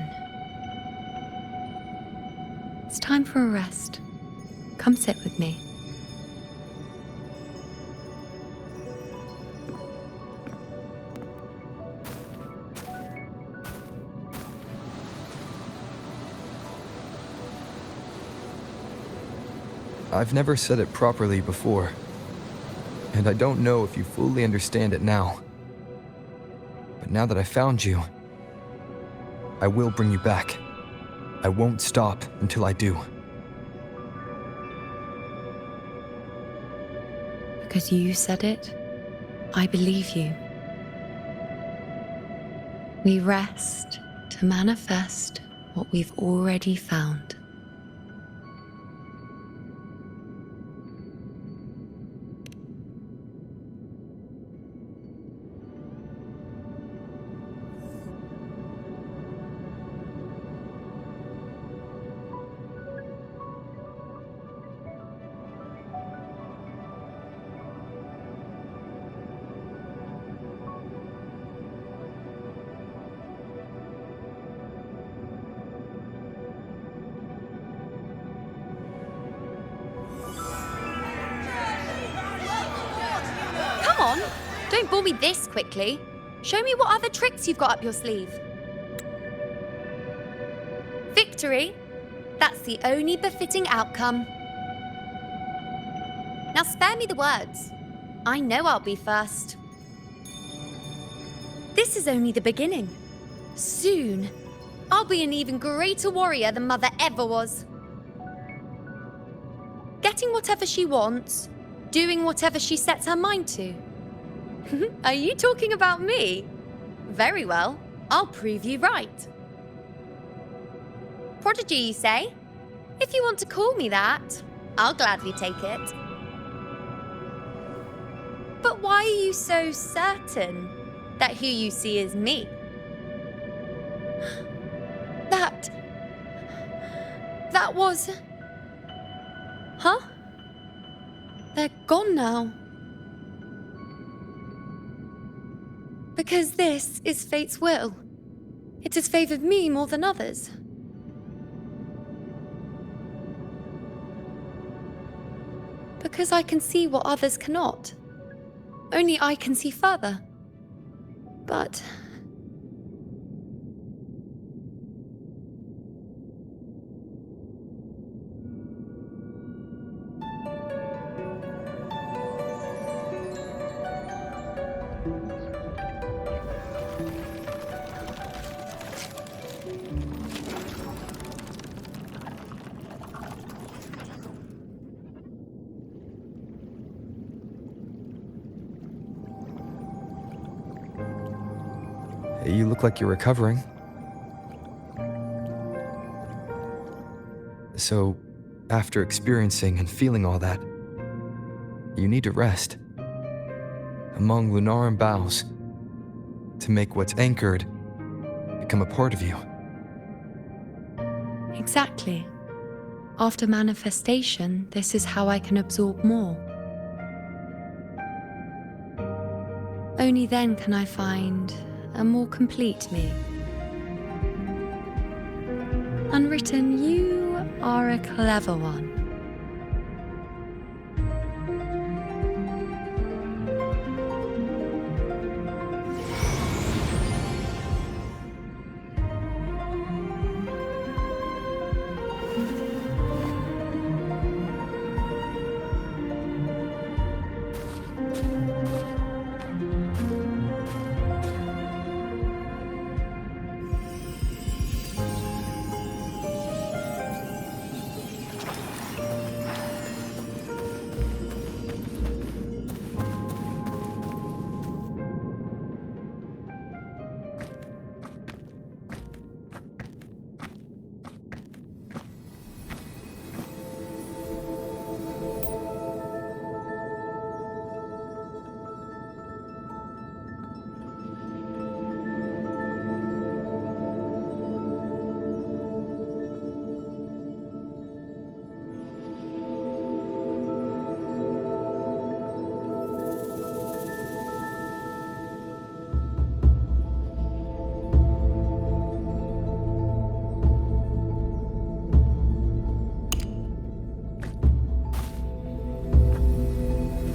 It's time for a rest. Come sit with me. I've never said it properly before, and I don't know if you fully understand it now. But now that I found you, I will bring you back. I won't stop until I do. Because you said it, I believe you. We rest to manifest what we've already found. Come on, don't bore me this quickly. Show me what other tricks you've got up your sleeve. Victory? That's the only befitting outcome. Now spare me the words. I know I'll be first. This is only the beginning. Soon, I'll be an even greater warrior than Mother ever was. Getting whatever she wants, doing whatever she sets her mind to. Are you talking about me? Very well, I'll prove you right. Prodigy, you say? If you want to call me that, I'll gladly take it. But why are you so certain that who you see is me? That was... Huh? They're gone now. Because this is fate's will. It has favored me more than others. Because I can see what others cannot. Only I can see further. But... You look like you're recovering. So, after experiencing and feeling all that, you need to rest among Lunaran boughs to make what's anchored become a part of you. Exactly. After manifestation, this is how I can absorb more. Only then can I find a more complete me. Unwritten, you are a clever one.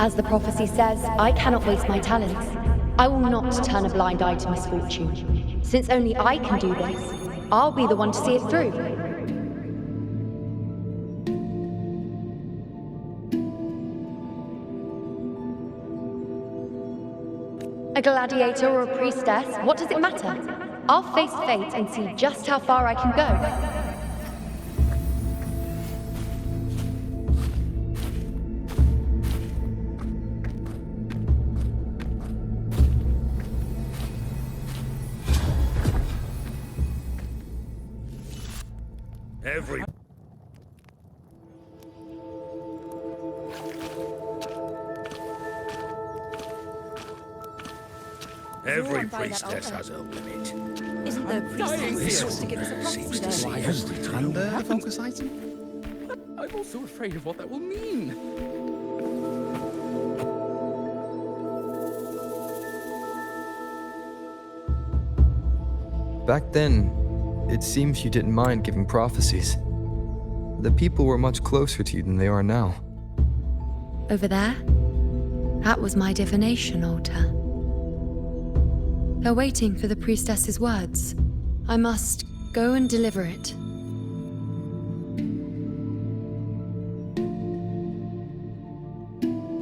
As the prophecy says, I cannot waste my talents. I will not turn a blind eye to misfortune. Since only I can do this, I'll be the one to see it through. A gladiator or a priestess, what does it matter? I'll face fate and see just how far I can go. Every priestess has a limit. Isn't the priestess supposed to give us a prophecy though? Why has the thunder focus item? But I'm also afraid of what that will mean. Back then, it seems you didn't mind giving prophecies. The people were much closer to you than they are now. Over there? That was my divination altar. They're waiting for the priestess's words. I must go and deliver it.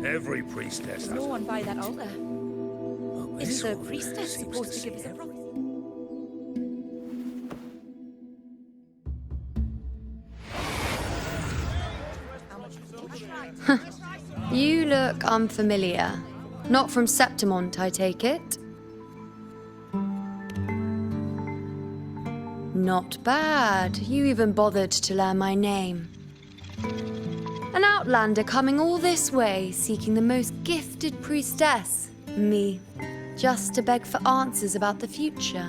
Every priestess has No a one by that limit. altar. Isn't the priestess supposed to give us a prophecy? You look unfamiliar. Not from Septimont, I take it. Not bad. You even bothered to learn my name. An outlander coming all this way, seeking the most gifted priestess, me, just to beg for answers about the future.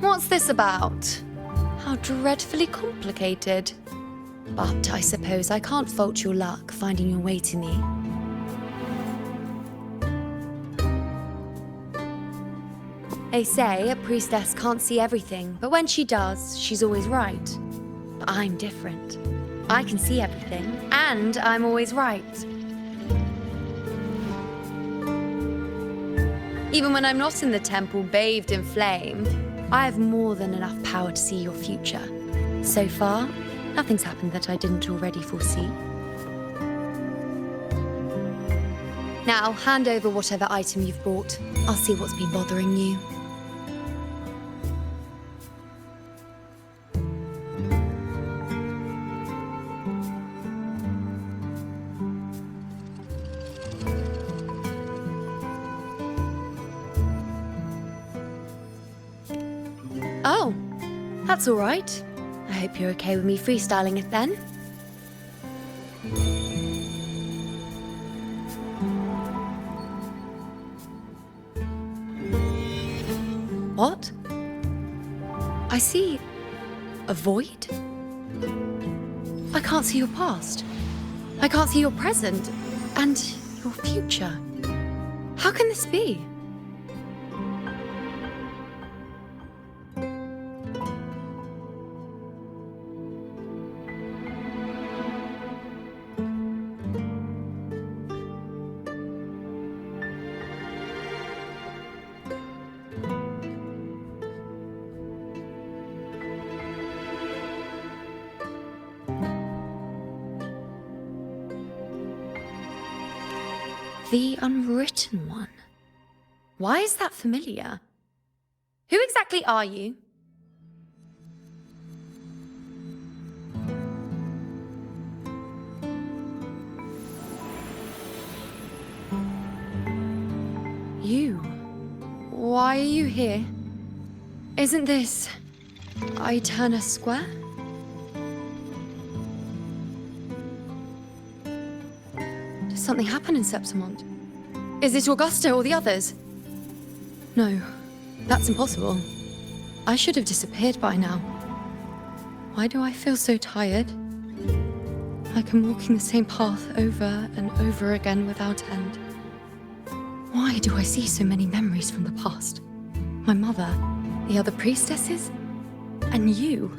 What's this about? How dreadfully complicated. But I suppose I can't fault your luck finding your way to me. They say a priestess can't see everything, but when she does, she's always right. But I'm different. I can see everything, and I'm always right. Even when I'm not in the temple bathed in flame, I have more than enough power to see your future. So far, nothing's happened that I didn't already foresee. Now, hand over whatever item you've brought. I'll see what's been bothering you. Oh, that's all right. I hope you're okay with me freestyling it then. What? I see a void? I can't see your past. I can't see your present and your future. How can this be? The Unwritten One. Why is that familiar? Who exactly are you? You? Why are you here? Isn't this Eterna Square? Did something happen in Septimont? Is it Augusta or the others? No, that's impossible. I should have disappeared by now. Why do I feel so tired? Like I'm walking the same path over and over again without end. Why do I see so many memories from the past? My mother, the other priestesses, and you.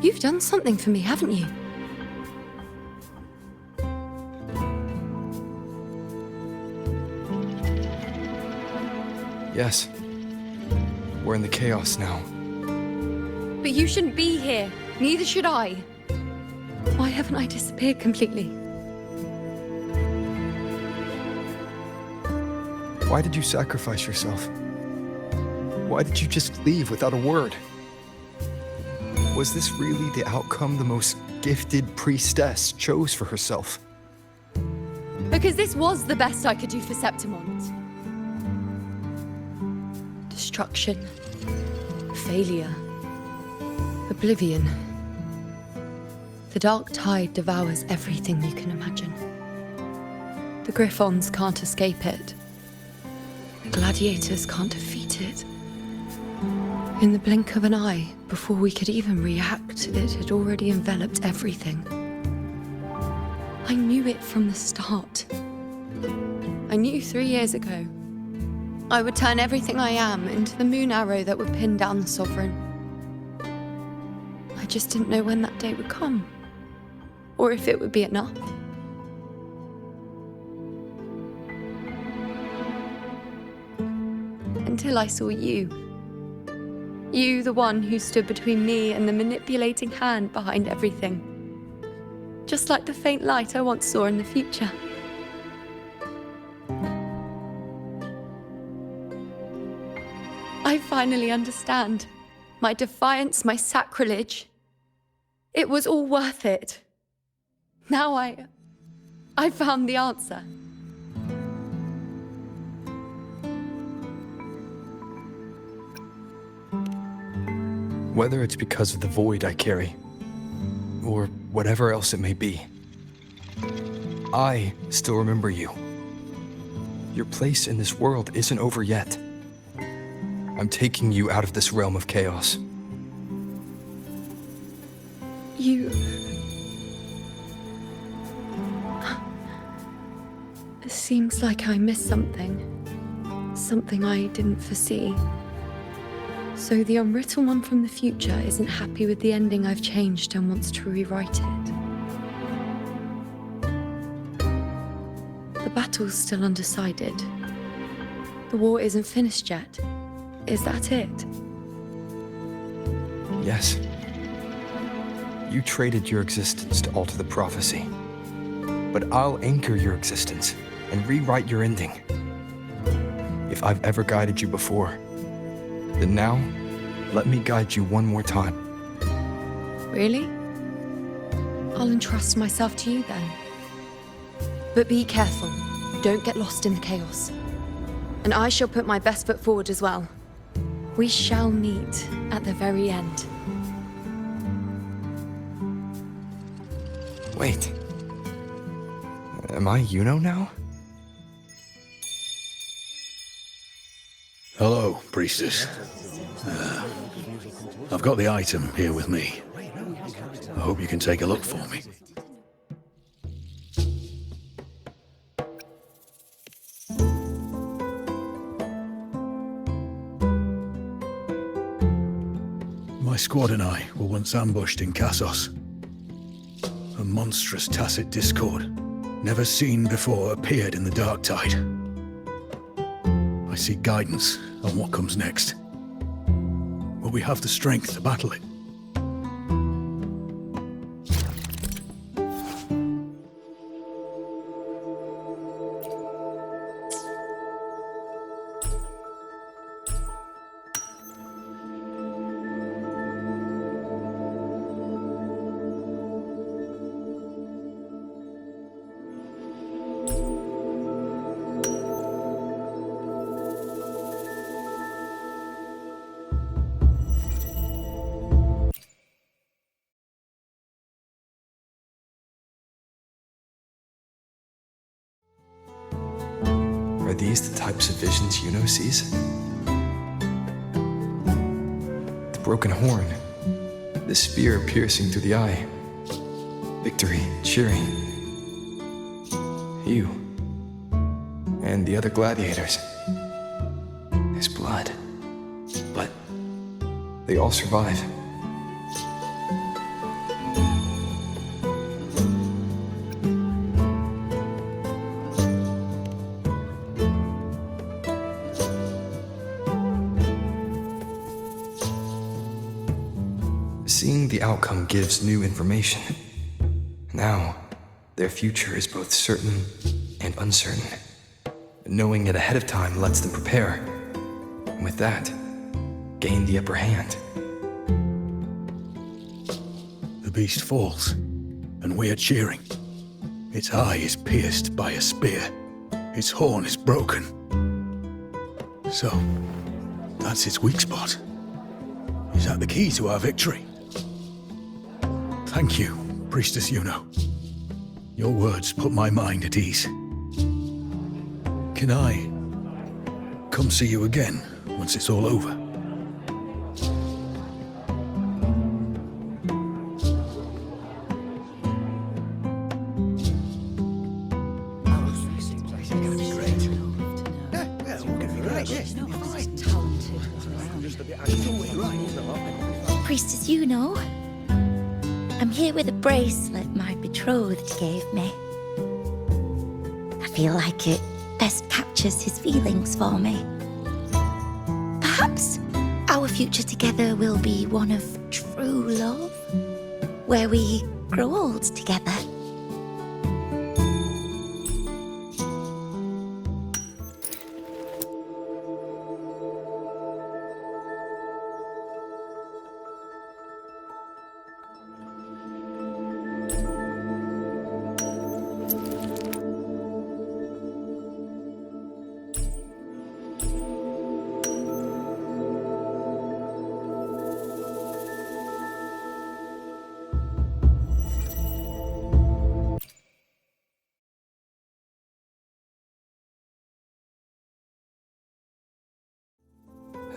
You've done something for me, haven't you? Yes. We're in the chaos now. But you shouldn't be here. Neither should I. Why haven't I disappeared completely? Why did you sacrifice yourself? Why did you just leave without a word? Was this really the outcome the most gifted priestess chose for herself? Because this was the best I could do for Septimont. Destruction, failure, oblivion. The dark tide devours everything you can imagine. The Griffons can't escape it. The gladiators can't defeat it. In the blink of an eye, before we could even react, it had already enveloped everything. I knew it from the start. I knew 3 years ago I would turn everything I am into the moon arrow that would pin down the Sovereign. I just didn't know when that day would come, or if it would be enough. Until I saw you. You, the one who stood between me and the manipulating hand behind everything. Just like the faint light I once saw in the future. I finally understand. My defiance, my sacrilege. It was all worth it. Now I found the answer. Whether it's because of the void I carry, or whatever else it may be, I still remember you. Your place in this world isn't over yet. I'm taking you out of this realm of chaos. You... It seems like I missed something. Something I didn't foresee. So the unwritten one from the future isn't happy with the ending I've changed and wants to rewrite it. The battle's still undecided. The war isn't finished yet. Is that it? Yes. You traded your existence to alter the prophecy. But I'll anchor your existence and rewrite your ending. If I've ever guided you before, then now, let me guide you one more time. Really? I'll entrust myself to you then. But be careful. Don't get lost in the chaos. And I shall put my best foot forward as well. We shall meet at the very end. Wait. Am I Yuno now? Hello, priestess. I've got the item here with me. I hope you can take a look for me. My squad and I were once ambushed in Kassos. A monstrous tacit discord, never seen before, appeared in the dark tide. I seek guidance on what comes next. Will we have the strength to battle it? Are these the types of visions Yuno sees? The broken horn, the spear piercing through the eye, victory cheering. You and the other gladiators. His blood. They all survive. Seeing the outcome gives new information. Now, their future is both certain and uncertain. Knowing it ahead of time lets them prepare, and with that, gain the upper hand. The beast falls, and we are cheering. Its eye is pierced by a spear. Its horn is broken. So, that's its weak spot. Is that the key to our victory? Thank you, Priestess Yuno. Your words put my mind at ease. Can I come see you again once it's all over? Priestess Yuno, I'm here with a bracelet my betrothed gave me. I feel like it best captures his feelings for me. Perhaps our future together will be one of true love, where we grow old together.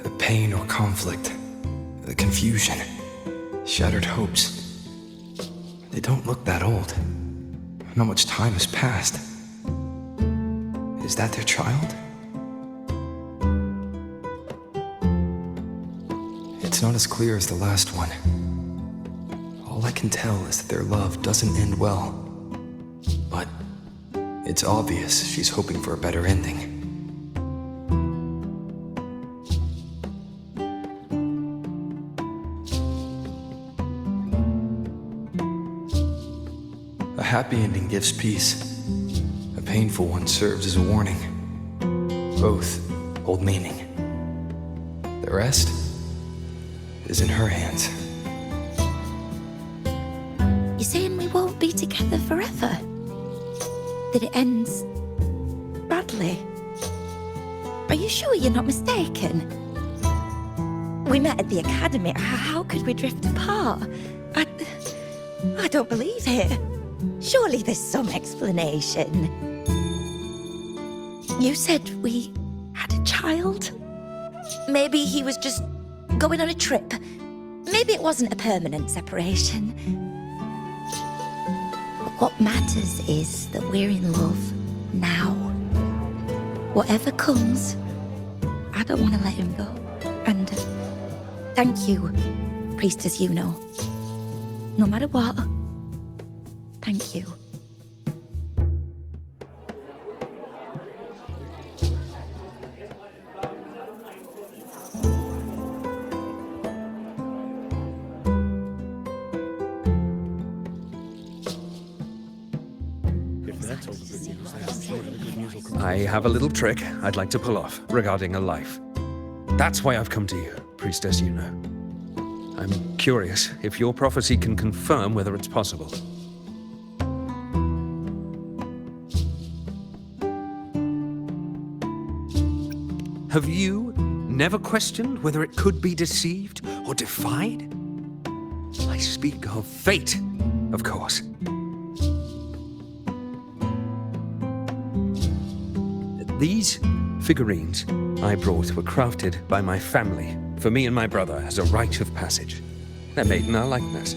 The pain or conflict, the confusion, shattered hopes. They don't look that old. Not much time has passed. Is that their child? It's not as clear as the last one. All I can tell is that their love doesn't end well. But it's obvious she's hoping for a better ending. A happy ending gives peace. A painful one serves as a warning. Both hold meaning. The rest is in her hands. You're saying we won't be together forever? That it ends badly? Are you sure you're not mistaken? We met at the academy. How could we drift apart? I don't believe it. Surely there's some explanation. You said we had a child? Maybe he was just going on a trip. Maybe it wasn't a permanent separation. But what matters is that we're in love now. Whatever comes, I don't want to let him go. And thank you, Priestess Yuno. No matter what, thank you. I have a little trick I'd like to pull off regarding a life. That's why I've come to you, Priestess Yuno. I'm curious if your prophecy can confirm whether it's possible. Have you never questioned whether it could be deceived or defied? I speak of fate, of course. These figurines I brought were crafted by my family for me and my brother as a rite of passage. They're made in our likeness.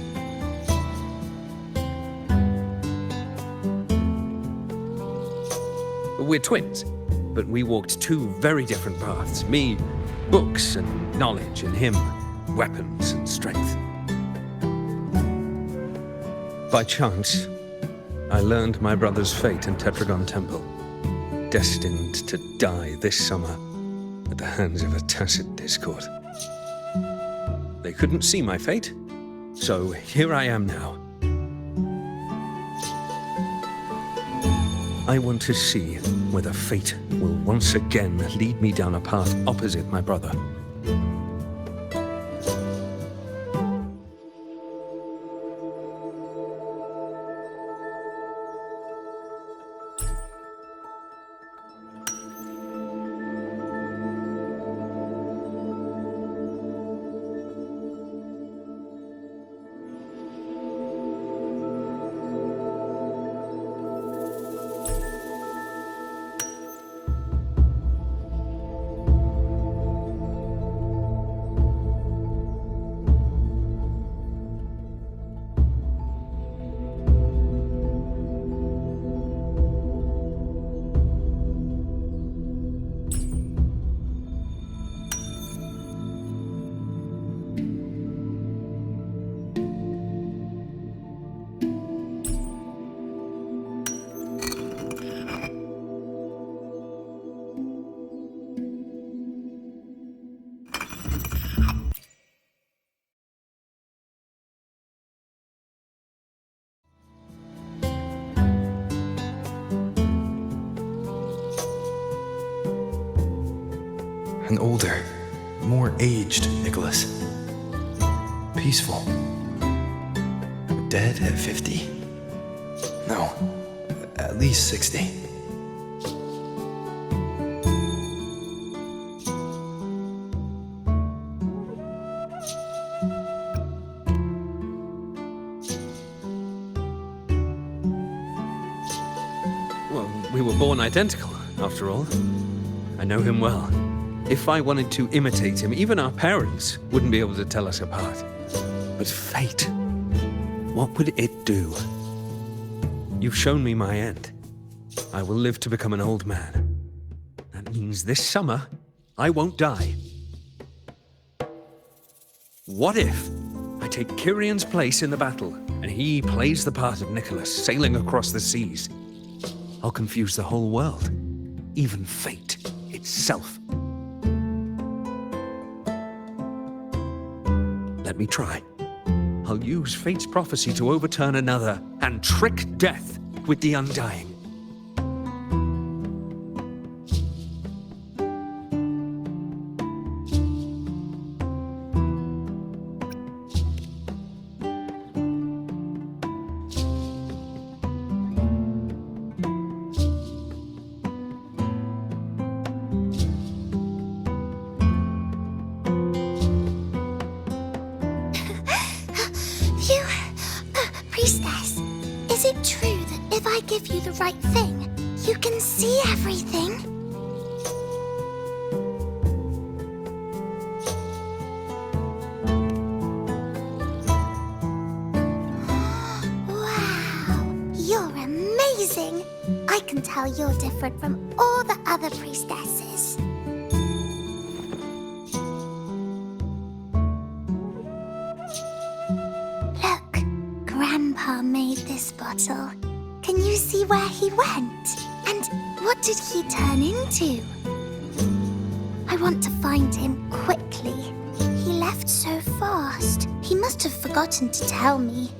We're twins, but we walked two very different paths. Me, books and knowledge, and him, weapons and strength. By chance, I learned my brother's fate in Tetragon Temple, destined to die this summer at the hands of a tacit discord. They couldn't see my fate, so here I am now. I want to see whether fate will once again lead me down a path opposite my brother. An older, more aged Nicholas. Peaceful. Dead at 50? No, at least 60. Well, we were born identical, after all. I know him well. If I wanted to imitate him, even our parents wouldn't be able to tell us apart. But fate, what would it do? You've shown me my end. I will live to become an old man. That means this summer, I won't die. What if I take Kyrion's place in the battle, and he plays the part of Nicholas, sailing across the seas? I'll confuse the whole world, even fate itself. Let me try. I'll use fate's prophecy to overturn another and trick death with the undying. Priestess, is it true that if I give you the right thing, you can see everything? Wow, you're amazing! I can tell you're different from all the other priestesses. Grandpa made this bottle. Can you see where he went? And what did he turn into? I want to find him quickly. He left so fast. He must have forgotten to tell me.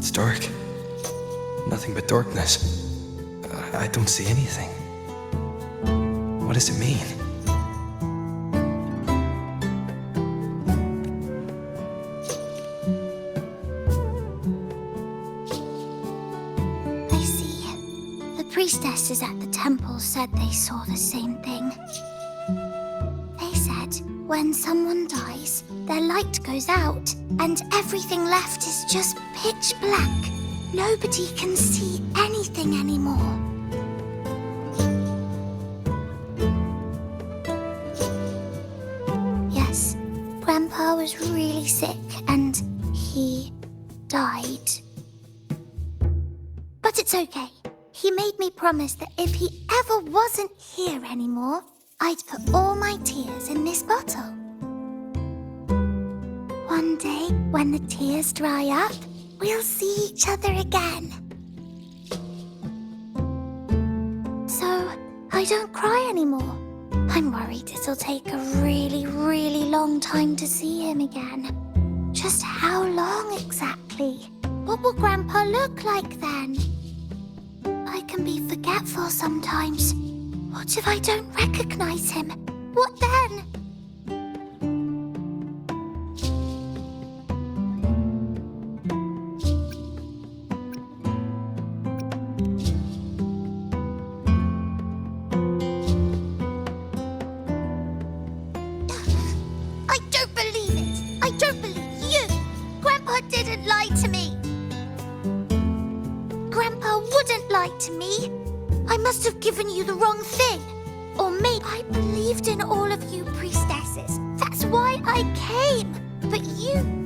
It's dark. Nothing but darkness. I don't see anything. What does it mean? I see. The priestesses at the temple said they saw the same thing. They said when someone dies, their light goes out, and everything left is just pitch black. Nobody can see anything anymore. Yes, Grandpa was really sick and he died. But it's okay. He made me promise that if he ever wasn't here anymore, I'd put all my tears in this bottle. One day, when the tears dry up, we'll see each other again. So, I don't cry anymore. I'm worried it'll take a really, really long time to see him again. Just how long exactly? What will Grandpa look like then? I can be forgetful sometimes. What if I don't recognize him? What then? I don't believe it. I don't believe you. Grandpa didn't lie to me. Grandpa wouldn't lie to me. I must have given you the wrong thing. Or maybe I believed in all of you priestesses. That's why I came. But you...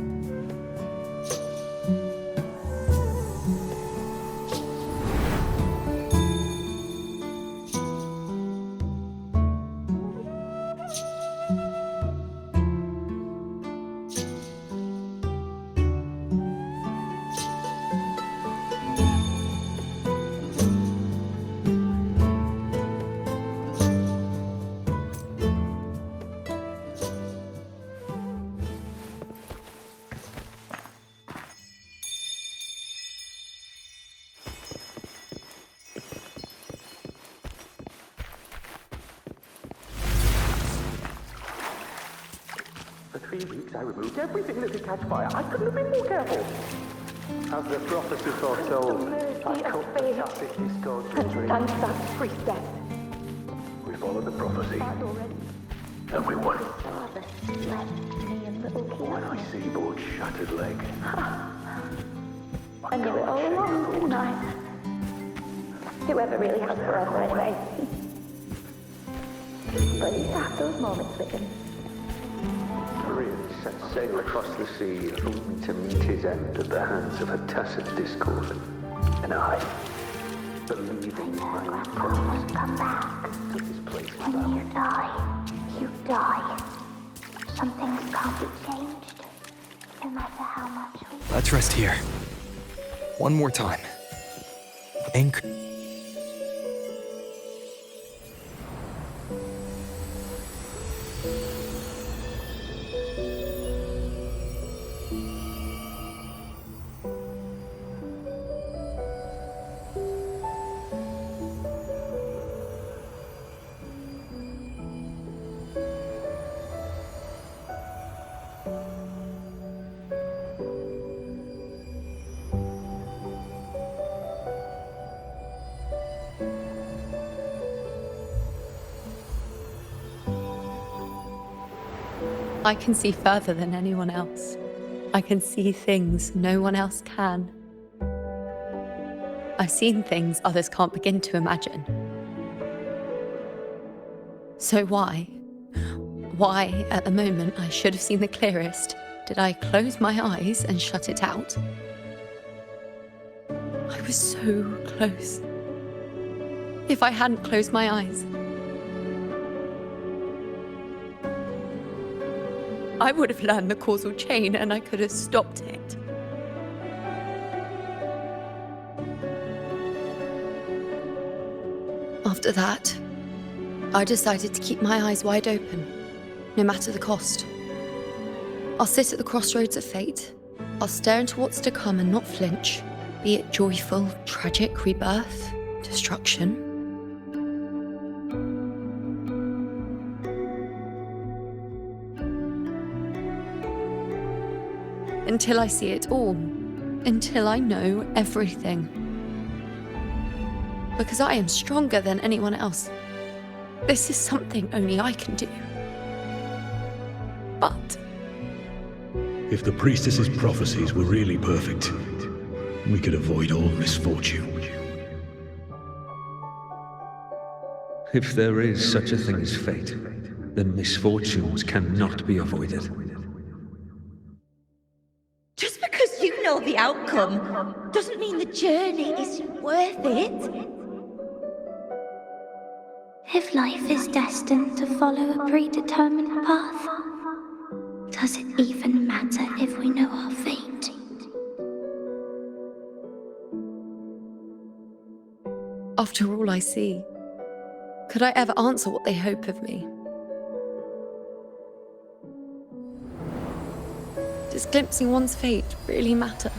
For 3 weeks, I removed everything that could catch fire. I couldn't have been more careful. As the prophecy foretold, I cut the tacit discord filtering. And that priestess. We followed the prophecy, and we won. Father left me a little kid. When I see Board's shattered leg, I knew it all along, didn't I? Whoever really has forever anyway. But you have those moments with him. Prince set sail across the sea, only to meet his end at the hands of a tacit discord. And I, believing my promise, Come back. took his place in When battle. you die, you die. Some things can't be changed, no matter how much we... Let's rest here. One more time. Anchor. I can see further than anyone else. I can see things no one else can. I've seen things others can't begin to imagine. So why, at the moment I should have seen the clearest, did I close my eyes and shut it out? I was so close. If I hadn't closed my eyes, I would have learned the causal chain and I could have stopped it. After that, I decided to keep my eyes wide open, no matter the cost. I'll sit at the crossroads of fate I'll stare into what's to come and not flinch, be it joyful, tragic, rebirth, destruction. Until I see it all. Until I know everything. Because I am stronger than anyone else. This is something only I can do. But If the priestess's prophecies were really perfect, we could avoid all misfortune. If there is such a thing as fate, then misfortunes cannot be avoided. Just because you know the outcome doesn't mean the journey isn't worth it. If life is destined to follow a predetermined path, does it even matter if we know our fate? after all I see, could I ever answer what they hope of me? Does glimpsing one's fate really matter?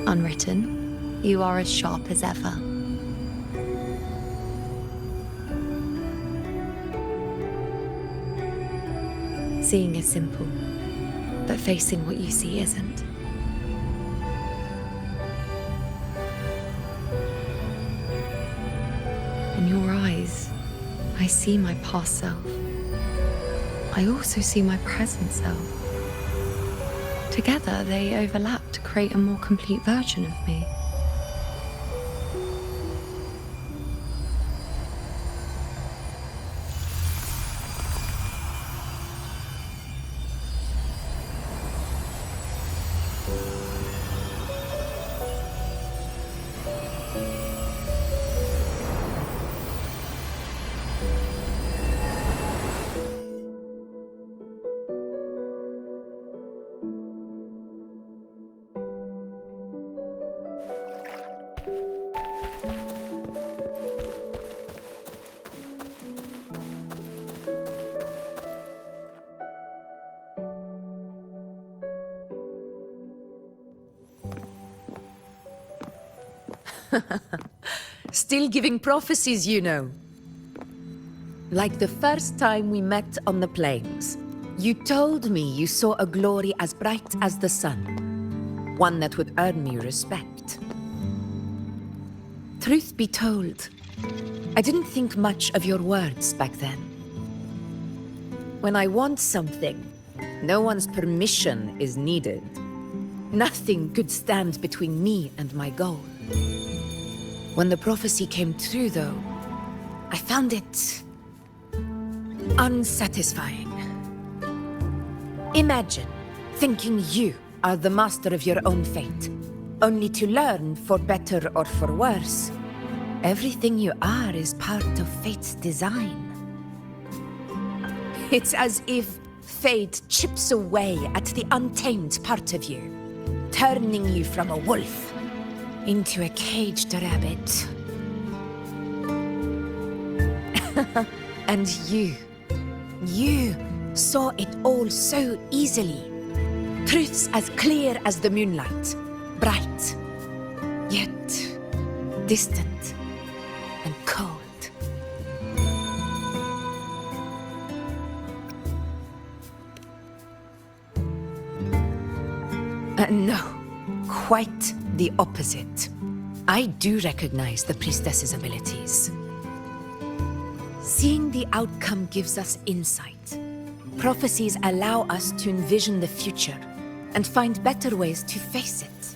Unwritten, you are as sharp as ever. Seeing is simple, but facing what you see isn't. In your eyes, I see my past self. I also see my present self. Together, they overlap to create a more complete version of me. Still giving prophecies, you know. Like the first time we met on the plains, you told me you saw a glory as bright as the sun, one that would earn me respect. Truth be told, I didn't think much of your words back then. When I want something, no one's permission is needed. Nothing could stand between me and my goal. When the prophecy came true, though, I found it unsatisfying. Imagine thinking you are the master of your own fate, only to learn, for better or for worse, everything you are is part of fate's design. It's as if fate chips away at the untamed part of you, turning you from a wolf into a caged rabbit. And you saw it all so easily. Truths as clear as the moonlight, bright, yet distant and cold. No, quite the opposite. I do recognize the priestess's abilities. Seeing the outcome gives us insight. Prophecies allow us to envision the future and find better ways to face it.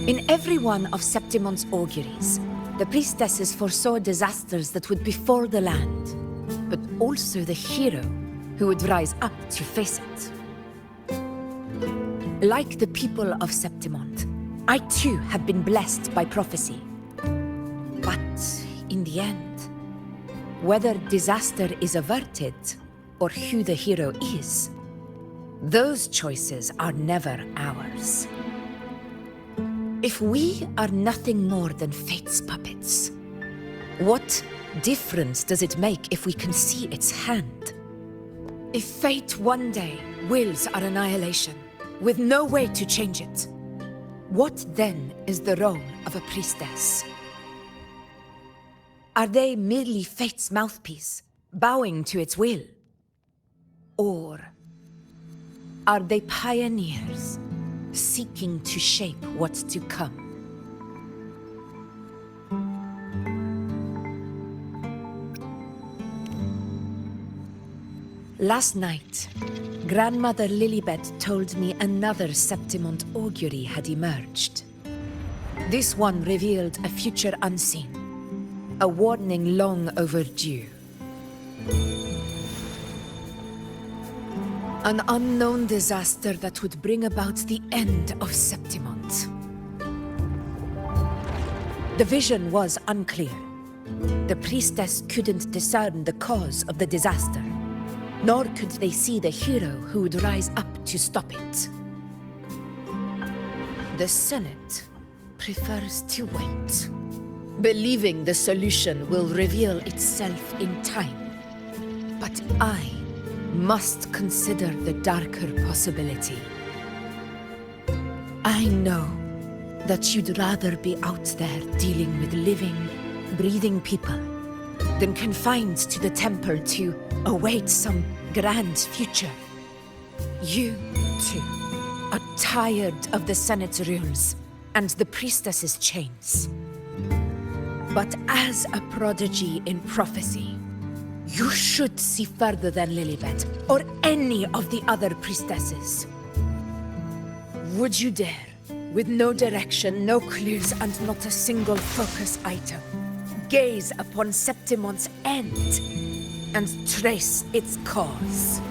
In every one of Septimon's auguries, the priestesses foresaw disasters that would befall the land, but also the hero who would rise up to face it. Like the people of Septimont, I too have been blessed by prophecy. But in the end, whether disaster is averted or who the hero is, those choices are never ours. If we are nothing more than fate's puppets, what difference does it make if we can see its hand? If fate one day wills our annihilation, with no way to change it, what then is the role of a priestess? Are they merely fate's mouthpiece, bowing to its will? Or are they pioneers, seeking to shape what's to come? Last night, Grandmother Lilibet told me another Septimont augury had emerged. This one revealed a future unseen, a warning long overdue. An unknown disaster that would bring about the end of Septimont. The vision was unclear. The priestess couldn't discern the cause of the disaster, nor could they see the hero who would rise up to stop it. The Senate prefers to wait, believing the solution will reveal itself in time. But I must consider the darker possibility. I know that you'd rather be out there dealing with living, breathing people than confined to the temple to await some grand future. You, too, are tired of the Senate's rules and the priestess's chains. But as a prodigy in prophecy, you should see further than Lilibet or any of the other priestesses. Would you dare, with no direction, no clues, and not a single focus item, gaze upon Septimont's end and trace its cause?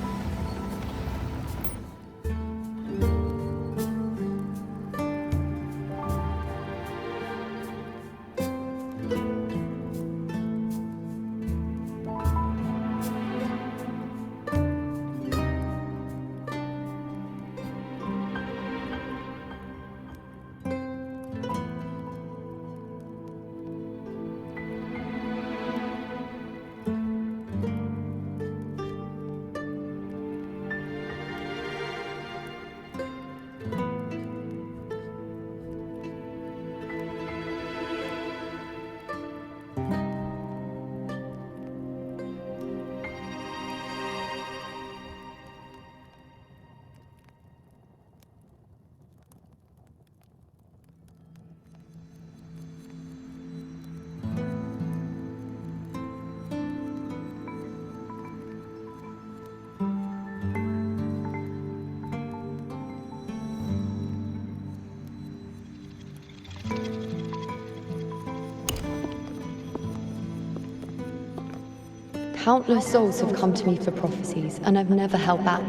Countless souls have come to me for prophecies, and I've never held back.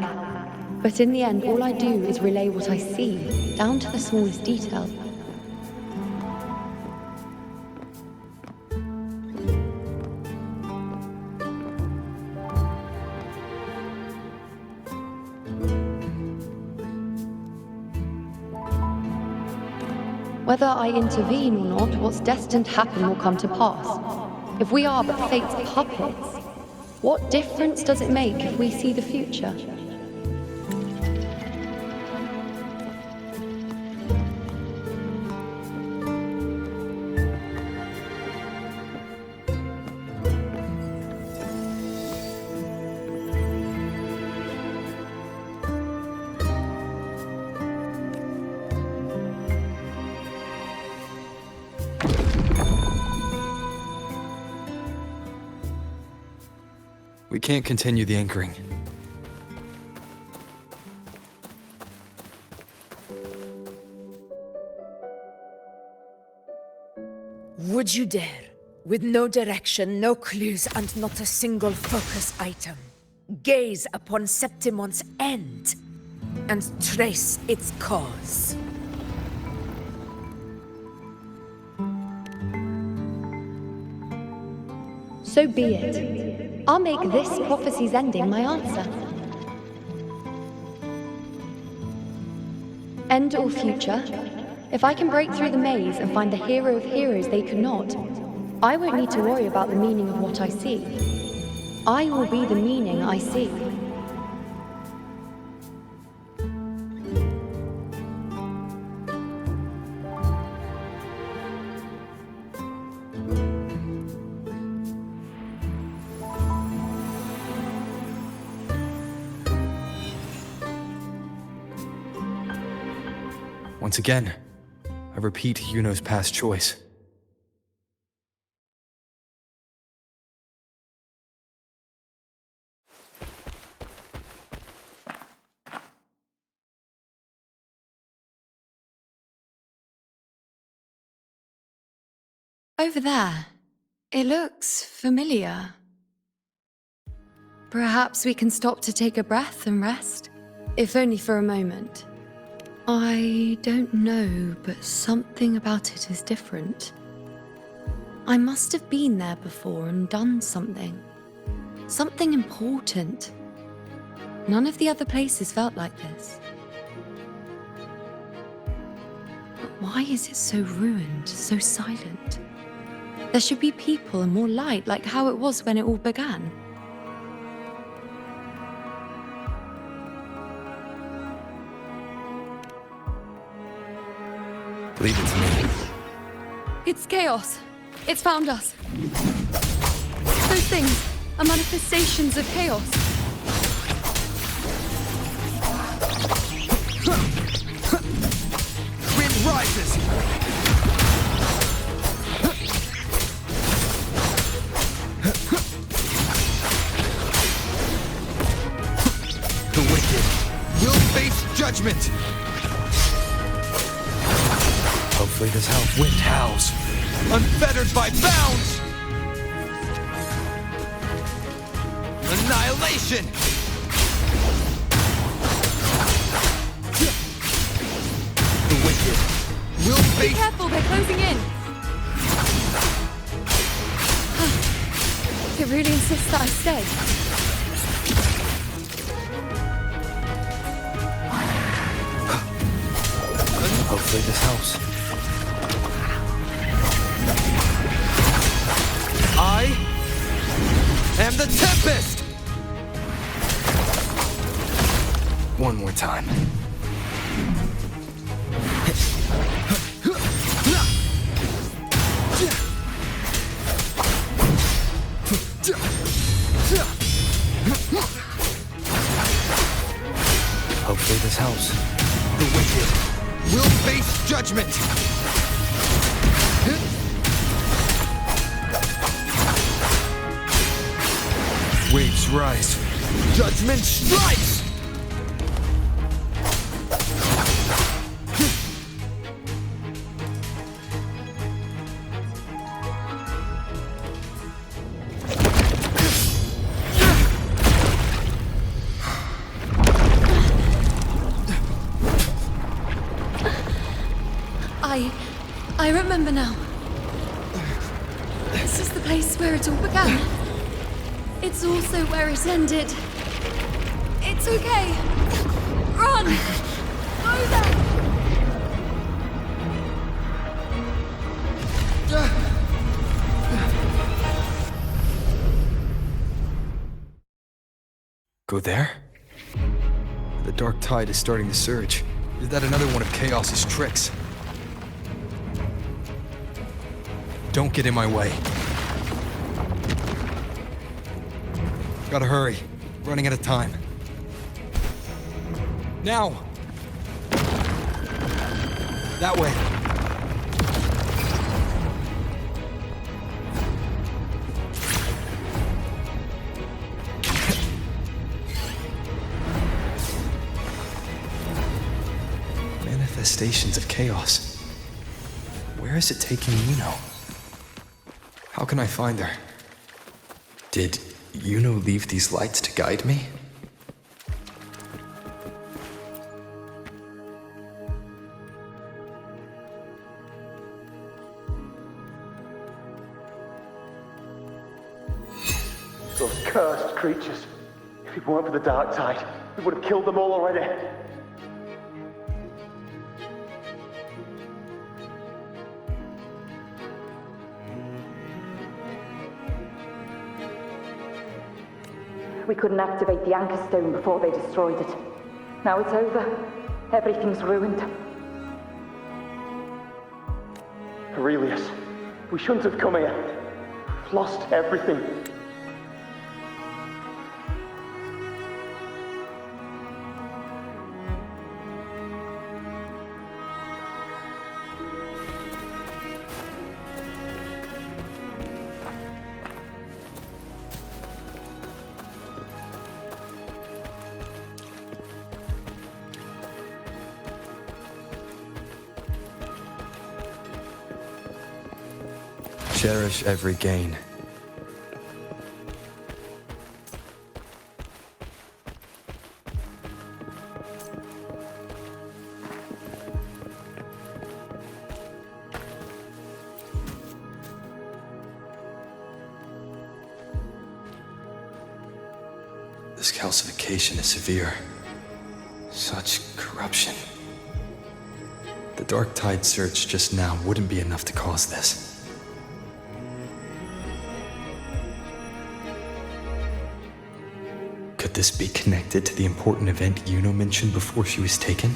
But in the end, all I do is relay what I see, down to the smallest detail. Whether I intervene or not, what's destined to happen will come to pass. If we are but fate's puppets, what difference does it make if we see the future? We can't continue the anchoring. Would you dare, with no direction, no clues, and not a single focus item, gaze upon Septimon's end and trace its cause? So be it. I'll make this prophecy's ending my answer. End or future, if I can break through the maze and find the hero of heroes they could not, I won't need to worry about the meaning of what I see. I will be the meaning I see. Once again, I repeat Yuno's past choice. Over there. It looks familiar. Perhaps we can stop to take a breath and rest, if only for a moment. I don't know, but something about it is different. I must have been there before and done something. Something important. None of the other places felt like this. But why is it so ruined, so silent? There should be people and more light, like how it was when it all began. Leave it to me. It's chaos. It's found us. Those things are manifestations of chaos. Wind rises! The wicked will face judgment! Hopefully this house wind howls. Unfettered by bounds! Annihilation! The wicked will face... Be careful, they're closing in! It really insists that I stay. Hopefully this house... I am the Tempest! One more time. Hopefully this helps. The wicked will face judgment! Waves rise. Judgment strikes! I remember now. This is the place where it all began. It's also where it ended. It's okay. Run! Go there! Go there? The dark tide is starting to surge. Is that another one of Chaos's tricks? Don't get in my way. Gotta hurry. Running out of time. Now! That way. manifestations of chaos. Where is it taking Yuno? How can I find her? Did Yuno leave these lights to guide me? Those cursed creatures. If it weren't for the dark tide, we would have killed them all already. We couldn't activate the Anchor Stone before they destroyed it. Now it's over. Everything's ruined. Aurelius, we shouldn't have come here. We've lost everything. Cherish every gain. This calcification is severe. Such corruption. The Dark Tide search just now wouldn't be enough to cause this. Could this be connected to the important event Yuno mentioned before she was taken?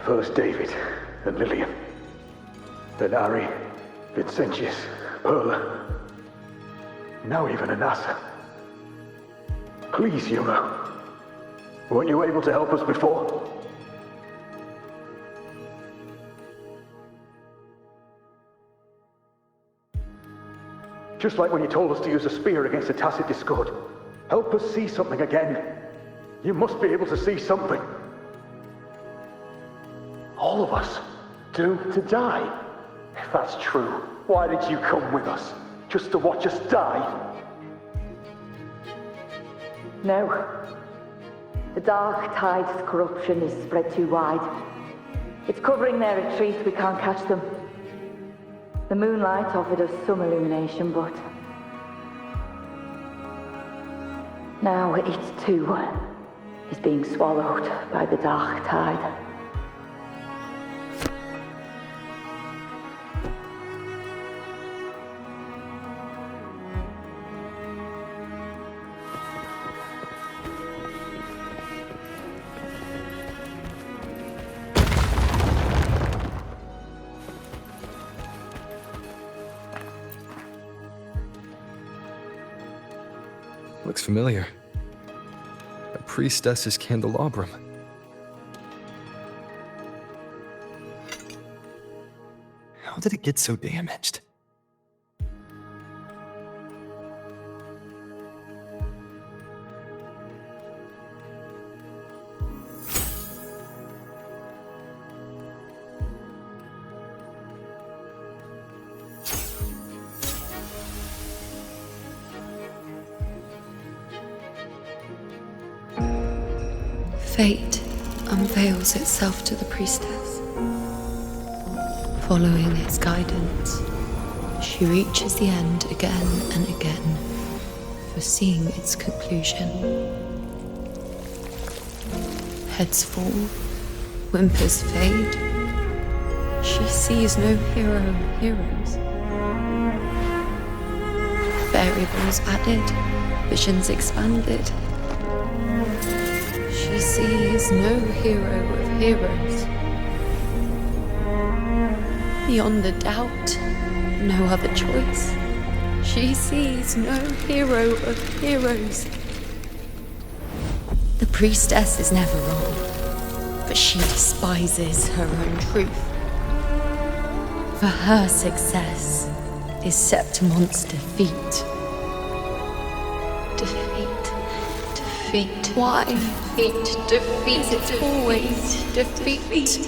First David and Lillian. Then Ari, Vincentius, Perla. Now even Anasa. Please, Yuno. Weren't you able to help us before? Just like when you told us to use a spear against the Tacit Discord. Help us see something again. You must be able to see something. All of us doomed to die. If that's true, why did you come with us? Just to watch us die? No. The Dark Tide's corruption is spread too wide. It's covering their retreat, we can't catch them. The moonlight offered us some illumination, but now it too is being swallowed by the Dark Tide. Looks familiar. A priestess's candelabrum. How did it get so damaged? Fate unveils itself to the priestess. Following its guidance, she reaches the end again and again, foreseeing its conclusion. Heads fall, whimpers fade. She sees no heroes. Variables added, visions expanded. She sees no hero of heroes. Beyond the doubt, no other choice. She sees no hero of heroes. The priestess is never wrong, but she despises her own truth. For her success is Septimon's defeat. Defeat. Why? Defeat. It's always defeat.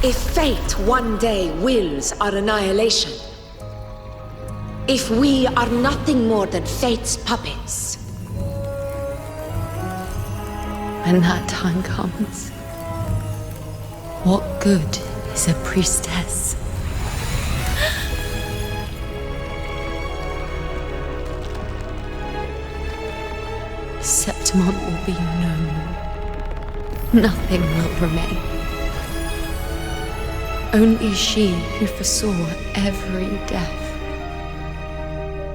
If fate one day wills our annihilation, if we are nothing more than fate's puppets, when that time comes, what good is a priestess? Septimon will be known. Nothing will remain. Only she who foresaw every death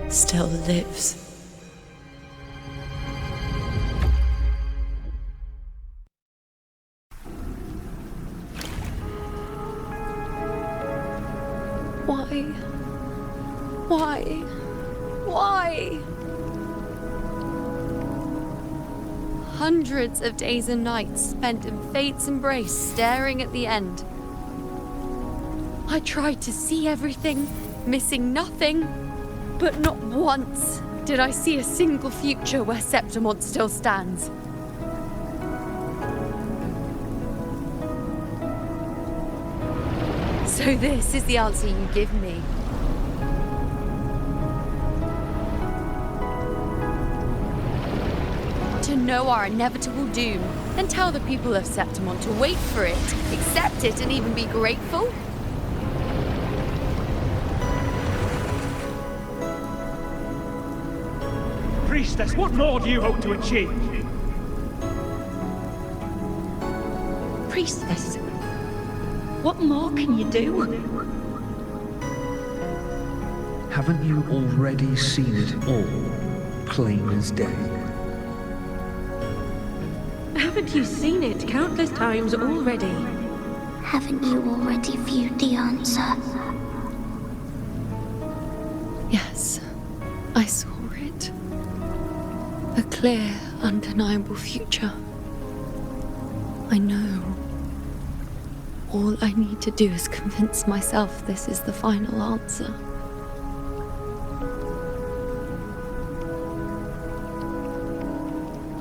still lives. Why? Hundreds of days and nights spent in fate's embrace, staring at the end. I tried to see everything, missing nothing, but not once did I see a single future where Septimon still stands. So this is the answer you give me. To know our inevitable doom, then tell the people of Septimon to wait for it, accept it, and even be grateful? Priestess, what more do you hope to achieve? Priestess, what more can you do? Haven't you already seen it all, plain as day? Haven't you seen it countless times already? Haven't you already viewed the answer? Yes, I saw it. A clear, undeniable future. I know. All I need to do is convince myself this is the final answer.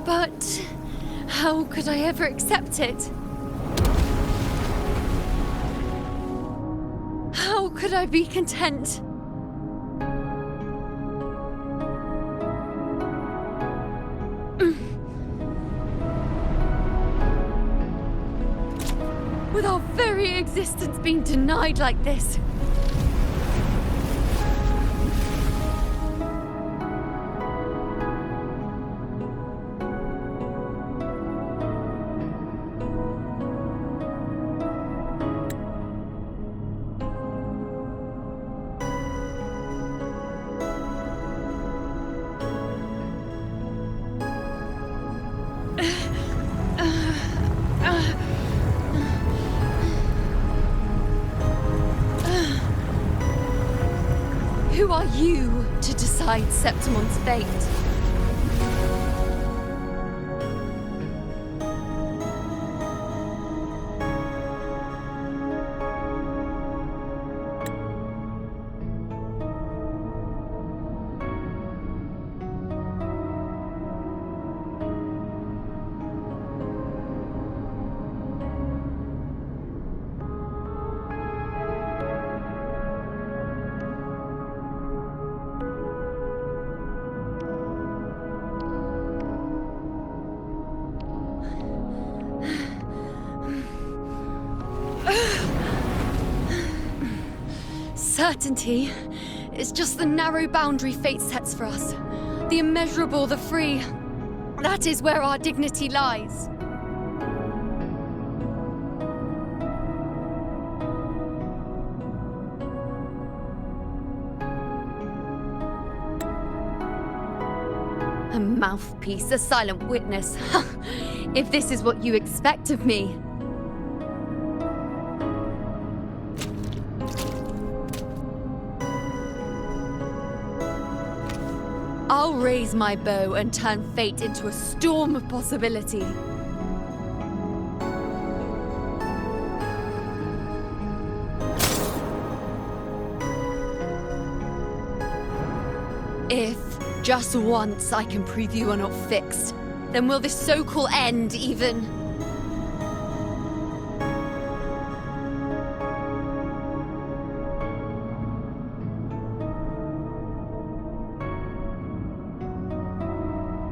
But how could I ever accept it? How could I be content? With our very existence being denied like this. Who are you to decide Septimon's fate? Certainty is just the narrow boundary fate sets for us. The immeasurable, the free. That is where our dignity lies. A mouthpiece, a silent witness. If this is what you expect of me. I'll raise my bow and turn fate into a storm of possibility. If, just once, I can prove you are not fixed, then will this so-called end even...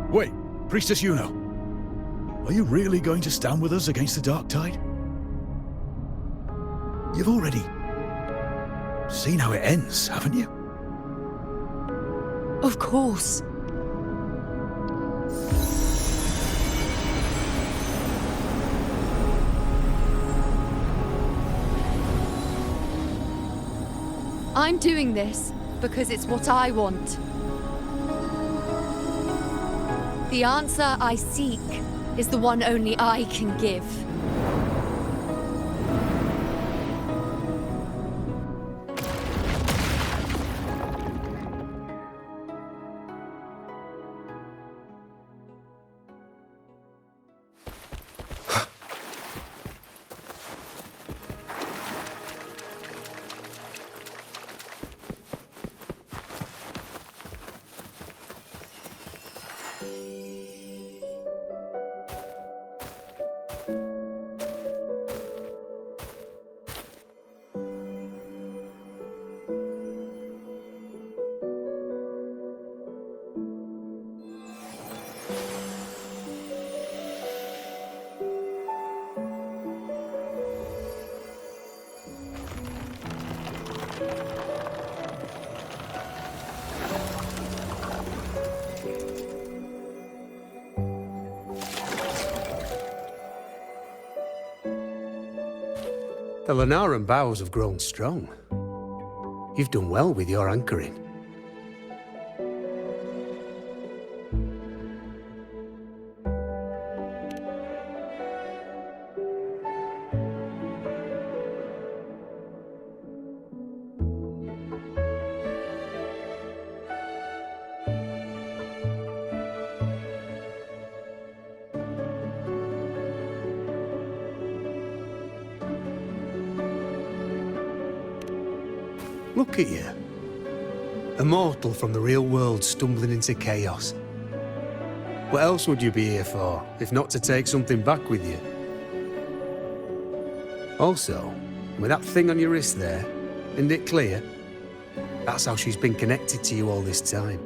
Wait, Priestess Yuno. Are you really going to stand with us against the Dark Tide? You've already seen how it ends, haven't you? Of course. I'm doing this because it's what I want. The answer I seek is the one only I can give. The Lunaran bows have grown strong. You've done well with your anchoring. Look at you. A mortal from the real world stumbling into chaos. What else would you be here for, if not to take something back with you? Also, with that thing on your wrist there, isn't it clear? That's how she's been connected to you all this time.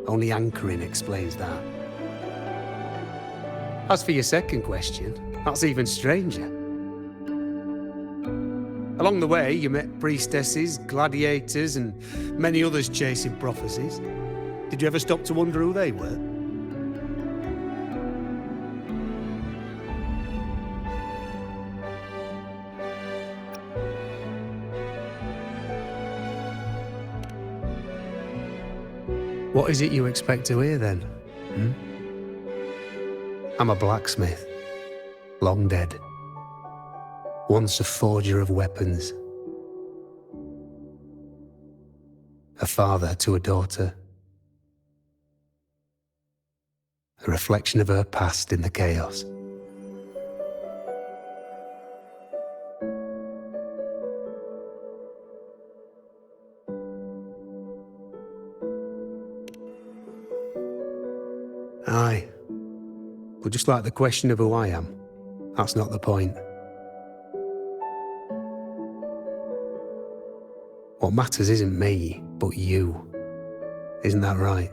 Only anchoring explains that. As for your second question, that's even stranger. Along the way, you met priestesses, gladiators, and many others chasing prophecies. Did you ever stop to wonder who they were? What is it you expect to hear, then? I'm a blacksmith, long dead. Once a forger of weapons. A father to a daughter. A reflection of her past in the chaos. Aye. But just like the question of who I am, that's not the point. What matters isn't me, but you. Isn't that right?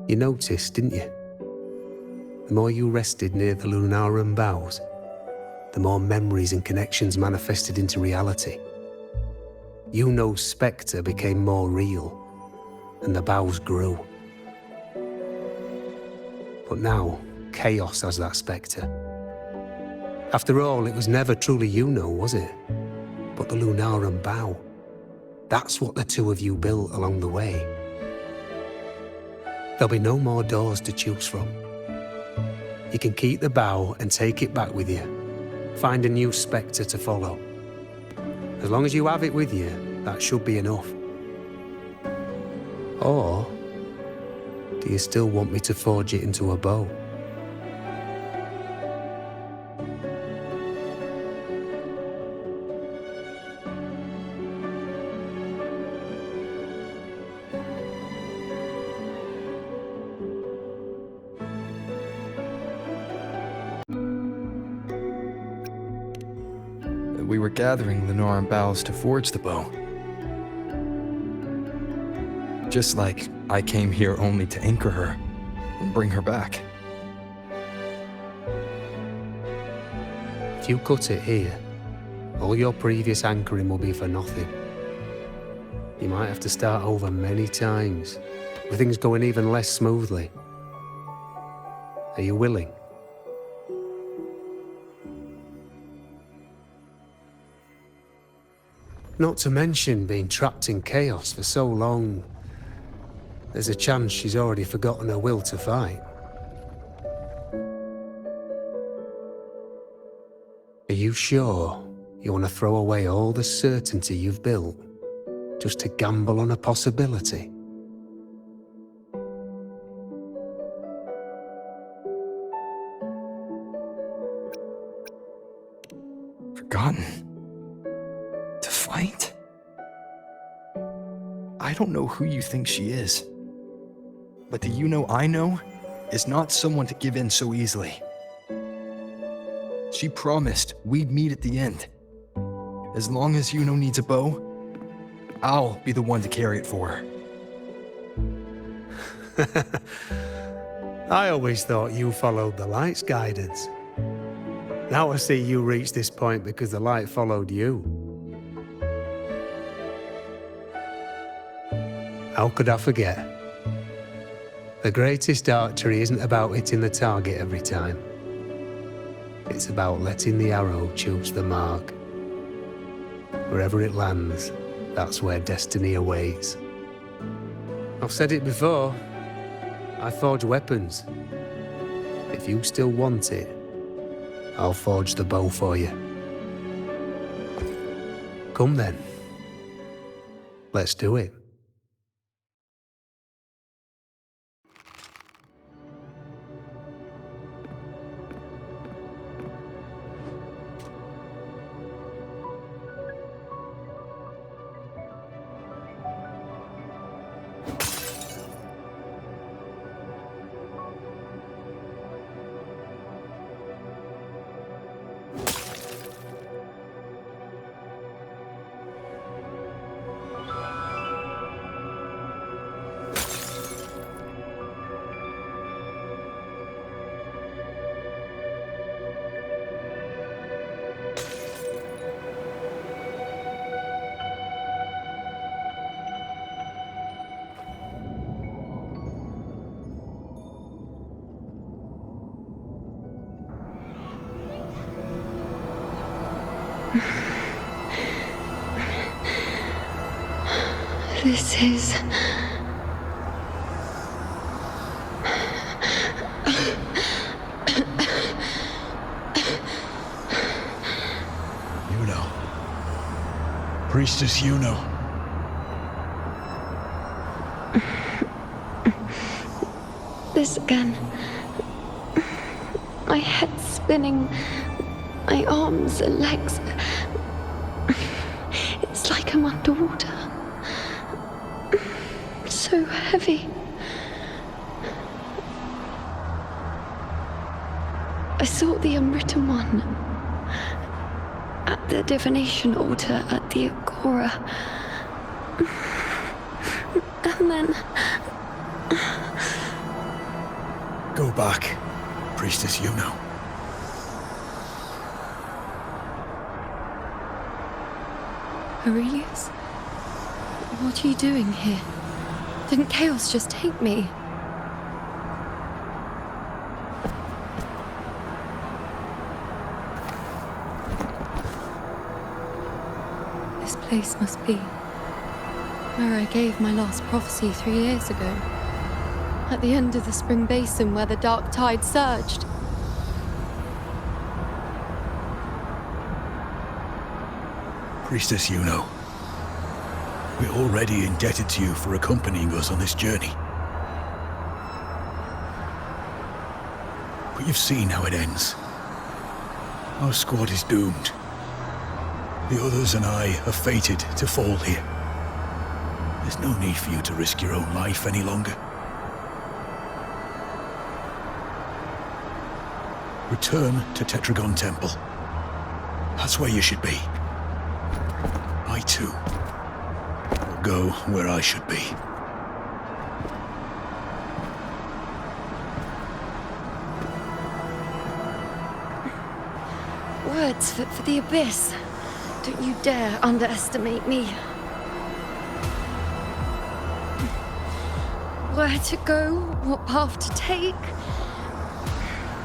You noticed, didn't you? The more you rested near the Lunaran boughs, the more memories and connections manifested into reality. Yuno's spectre became more real, and the boughs grew. But now, chaos has that spectre. After all, it was never truly Yuno, was it? But the Lunaran bough. That's what the two of you built along the way. There'll be no more doors to choose from. You can keep the bough and take it back with you. Find a new spectre to follow. As long as you have it with you, that should be enough. Or do you still want me to forge it into a bow? We were gathering Lenoran boughs to forge the bow. Just like I came here only to anchor her and bring her back. If you cut it here, all your previous anchoring will be for nothing. You might have to start over many times, with things going even less smoothly. Are you willing? Not to mention being trapped in chaos for so long. There's a chance she's already forgotten her will to fight. Are you sure you want to throw away all the certainty you've built just to gamble on a possibility? Forgotten? To fight? I don't know who you think she is. But the Yuno I know is not someone to give in so easily. She promised we'd meet at the end. As long as Yuno needs a bow, I'll be the one to carry it for her. I always thought you followed the light's guidance. Now I see you reached this point because the light followed you. How could I forget? The greatest archery isn't about hitting the target every time. It's about letting the arrow choose the mark. Wherever it lands, that's where destiny awaits. I've said it before. I forge weapons. If you still want it, I'll forge the bow for you. Come then. Let's do it. This is... Yuno. Priestess Yuno. This again. My head spinning. My arms and legs. It's like I'm underwater. So heavy. I sought the unwritten one at the divination altar at the Agora. And then... Go back, Priestess Yuno. Aurelius? What are you doing here? Didn't chaos just take me? This place must be where I gave my last prophecy 3 years ago. At the end of the spring basin where the dark tide surged. Priestess Yuno. We're already indebted to you for accompanying us on this journey. But you've seen how it ends. Our squad is doomed. The others and I are fated to fall here. There's no need for you to risk your own life any longer. Return to Tetragon Temple. That's where you should be. I too will go where I should be. Words for the abyss. Don't you dare underestimate me. Where to go, what path to take,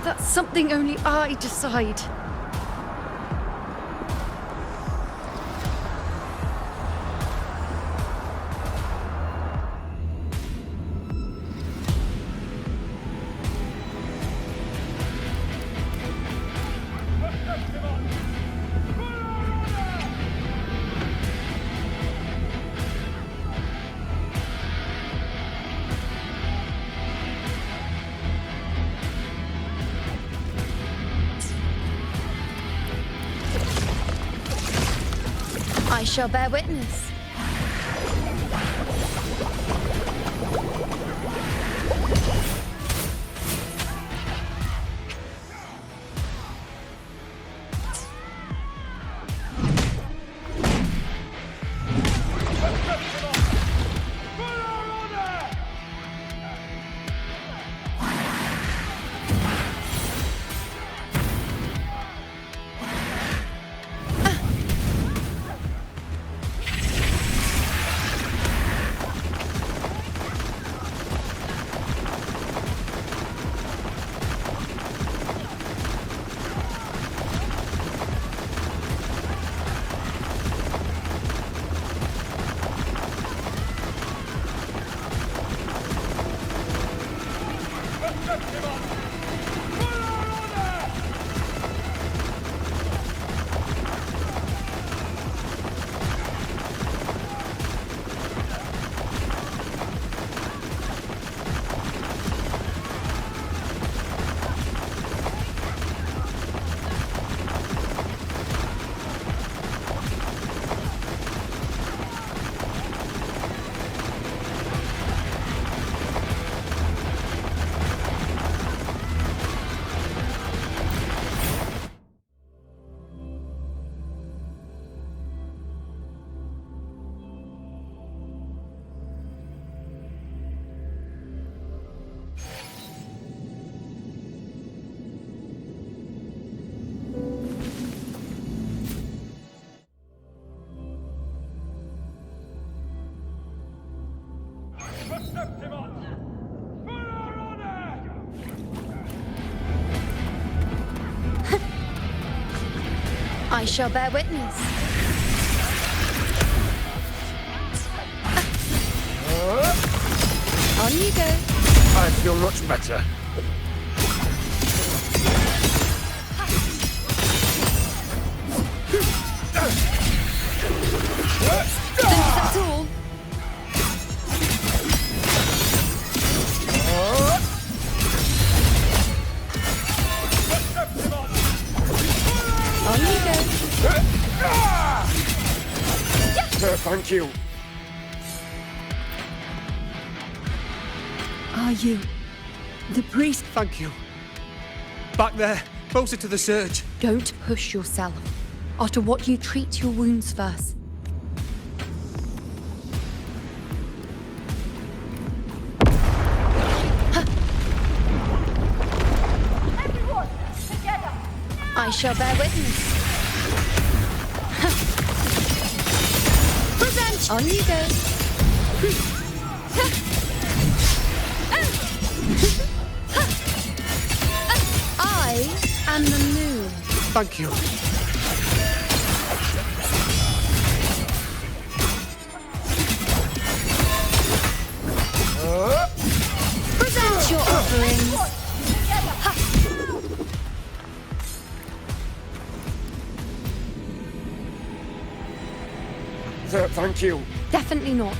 that's something only I decide. I shall bear witness. I shall bear witness. On you go. I feel much better. That's all. On you go. Thank you. Are you the priest? Thank you. Back there, closer to the surge. Don't push yourself. After what you treat your wounds first. Everyone, together. I shall bear witness. Present! On you go. I am the moon. Thank you. Present your offerings. Thank you. Definitely not.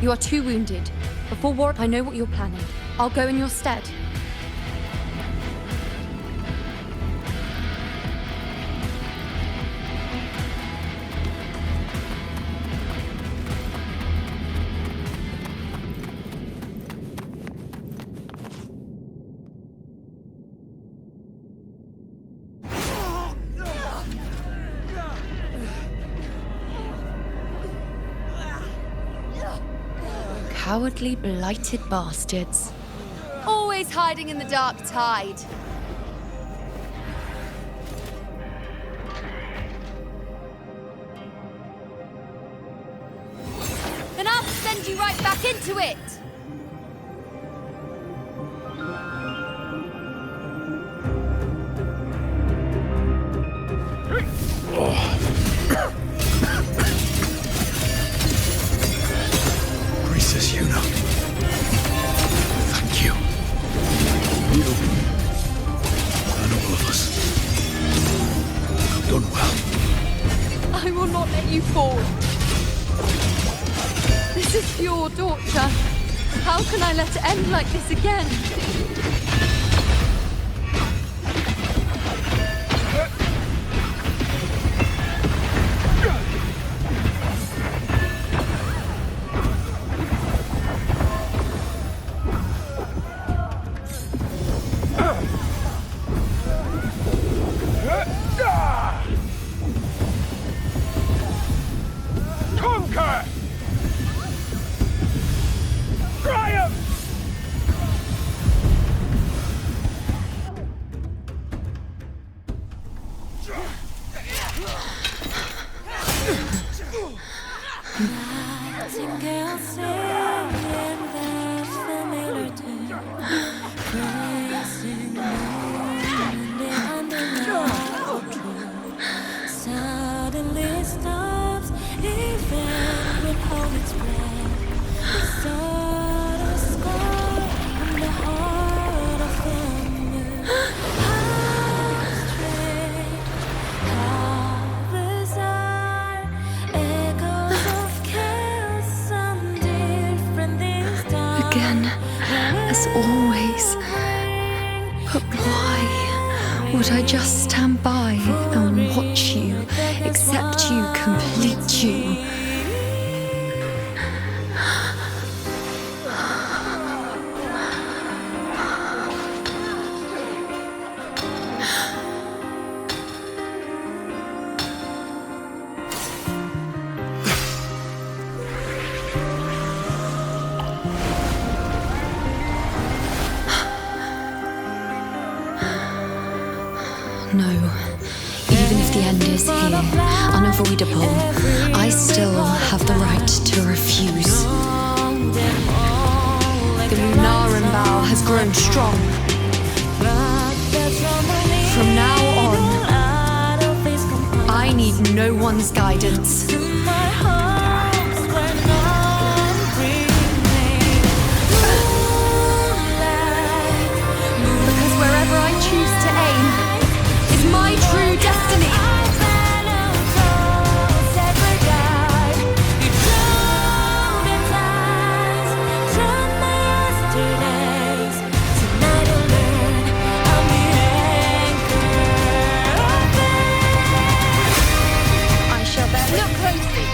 You are too wounded. Before war, I know what you're planning. I'll go in your stead. Cowardly, blighted bastards. Always hiding in the dark tide. Then I'll send you right back into it! Priestess Yuno. Thank you. You and all of us have done well. I will not let you fall. This is pure torture. How can I let it end like this again? Conquer! Triumph! Nightingale singing that familiar tune, praising the undeniable truth. Suddenly stops, even with all its breath. The stardust scar from the heart of the moon. How strange, how bizarre, echoes of chaos and different this time. Again, as always. But why would I just stand by and watch you, accept you, complete you? No. Even if the end is here, unavoidable, I still have the right to refuse. The Lunaran vow has grown strong. From now on, I need no one's guidance. Because wherever I choose to aim is my true destiny. I shall bear. Look closely.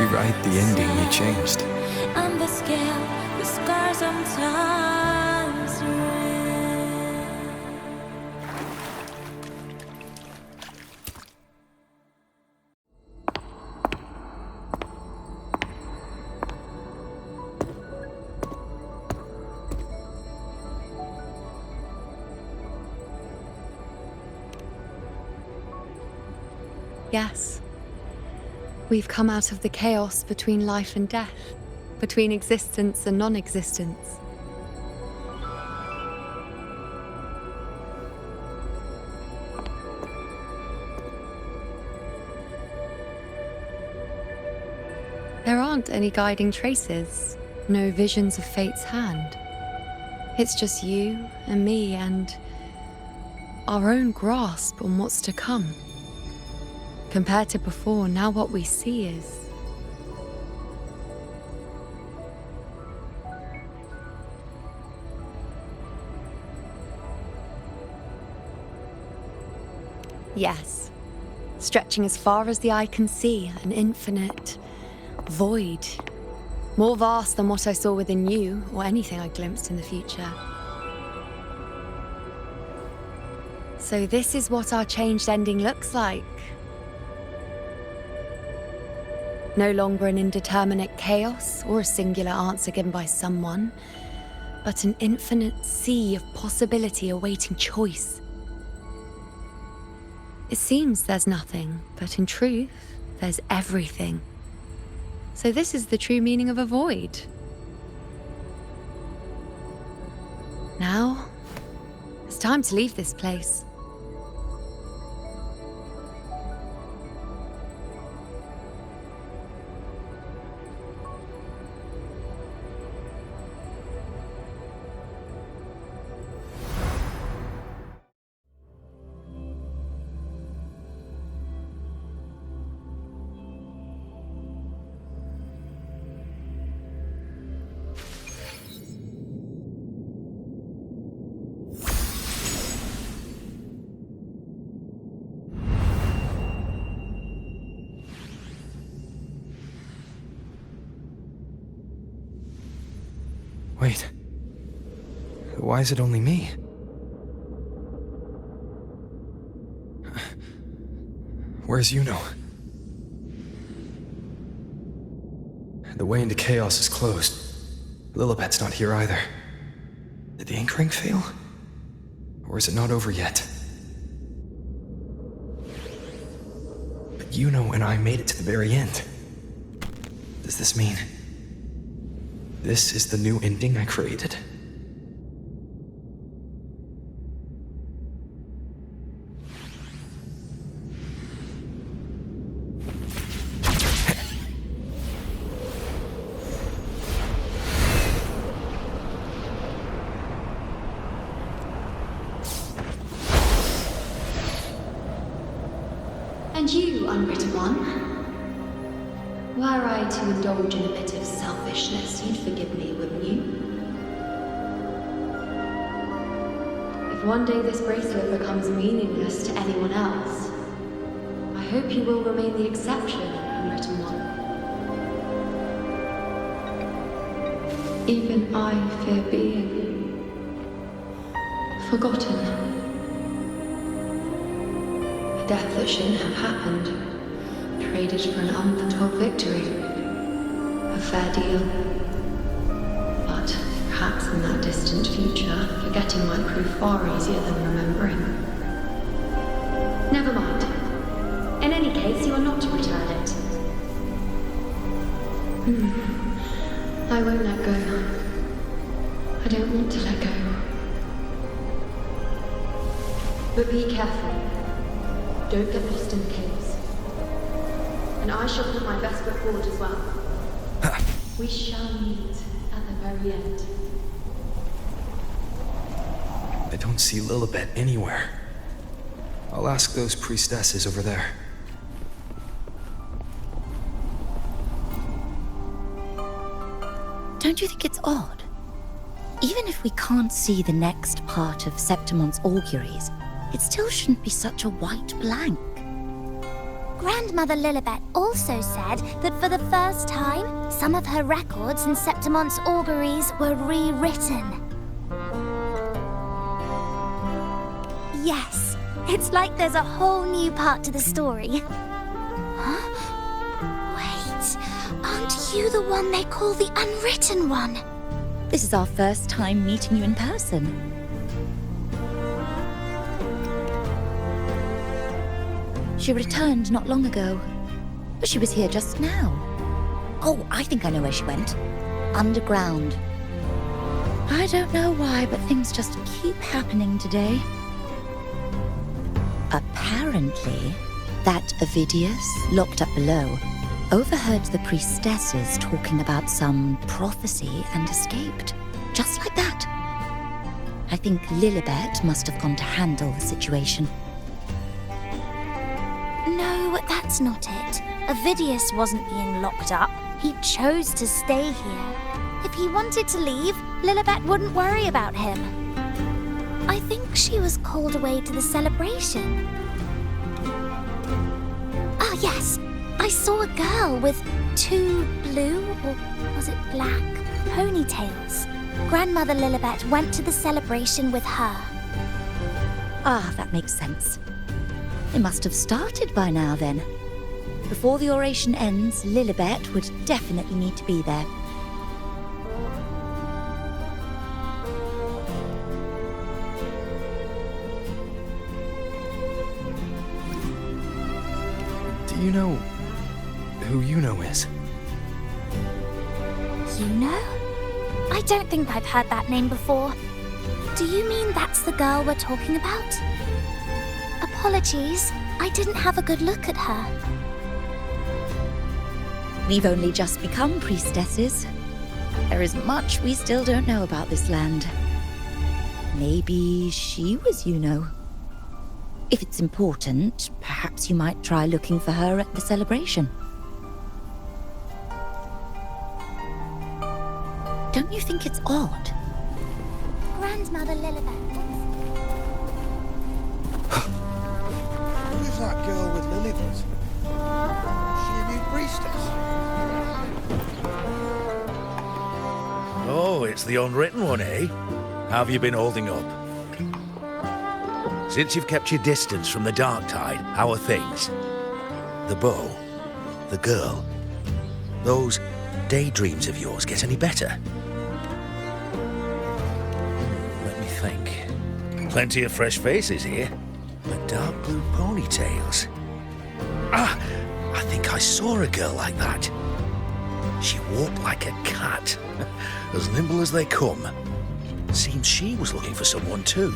rewrite the ending you changed. And the scale, the scars sometimes red. Yes. We've come out of the chaos between life and death, between existence and non-existence. There aren't any guiding traces, no visions of fate's hand. It's just you and me and our own grasp on what's to come. Compared to before, now what we see is... Yes, stretching as far as the eye can see, an infinite void. More vast than what I saw within you, or anything I glimpsed in the future. So this is what our changed ending looks like. No longer an indeterminate chaos or a singular answer given by someone, but an infinite sea of possibility awaiting choice. It seems there's nothing, but in truth, there's everything. So this is the true meaning of a void. Now, it's time to leave this place. Wait. Why is it only me? Where's Yuno? The way into chaos is closed. Lilibet's not here either. Did the ink ring fail? Or is it not over yet? But Yuno and I made it to the very end. Does this mean... this is the new ending I created? And you, unwritten one? Were I to indulge in a bit of selfishness, you'd forgive me, wouldn't you? If one day this bracelet becomes meaningless to anyone else, I hope you will remain the exception, unwritten one. Even I fear being forgotten. A death that shouldn't have happened, traded for an unforetold victory. A fair deal. But perhaps in that distant future, forgetting might prove far easier than remembering. Never mind. In any case, you are not to return it. I won't let go. I don't want to let go. But be careful. Don't get lost in the caves. And I shall put my best foot forward as well. We shall meet at the very end. I don't see Lilibet anywhere. I'll ask those priestesses over there. Don't you think it's odd? Even if we can't see the next part of Septimon's auguries, it still shouldn't be such a white blank. Grandmother Lilibet also said that for the first time, some of her records in Septimon's auguries were rewritten. Yes, it's like there's a whole new part to the story. Huh? Wait, aren't you the one they call the Unwritten One? This is our first time meeting you in person. She returned not long ago, but she was here just now. Oh, I think I know where she went. Underground. I don't know why, but things just keep happening today. Apparently, that Ovidius, locked up below, overheard the priestesses talking about some prophecy and escaped. Just like that. I think Lilibet must have gone to handle the situation. No, that's not it. Ovidius wasn't being locked up. He chose to stay here. If he wanted to leave, Lilibet wouldn't worry about him. I think she was called away to the celebration. Ah, yes. I saw a girl with 2 blue, or was it black, ponytails. Grandmother Lilibet went to the celebration with her. Ah, that makes sense. It must have started by now, then. Before the oration ends, Lilibet would definitely need to be there. Do you know who Luno is? Luno? I don't think I've heard that name before. Do you mean that's the girl we're talking about? Apologies, I didn't have a good look at her. We've only just become priestesses. There is much we still don't know about this land. Maybe she was Luno. If it's important, perhaps you might try looking for her at the celebration. Don't you think it's odd? Grandmother Lilibet. Who's that girl with Lilibet? She a new priestess? Oh, it's the Unwritten One, eh? How have you been holding up? Since you've kept your distance from the dark tide, how are things? The bow? The girl? Those daydreams of yours get any better? Let me think. Plenty of fresh faces here. But dark blue ponytails. Ah! I think I saw a girl like that. She walked like a cat. As nimble as they come. Seems she was looking for someone too.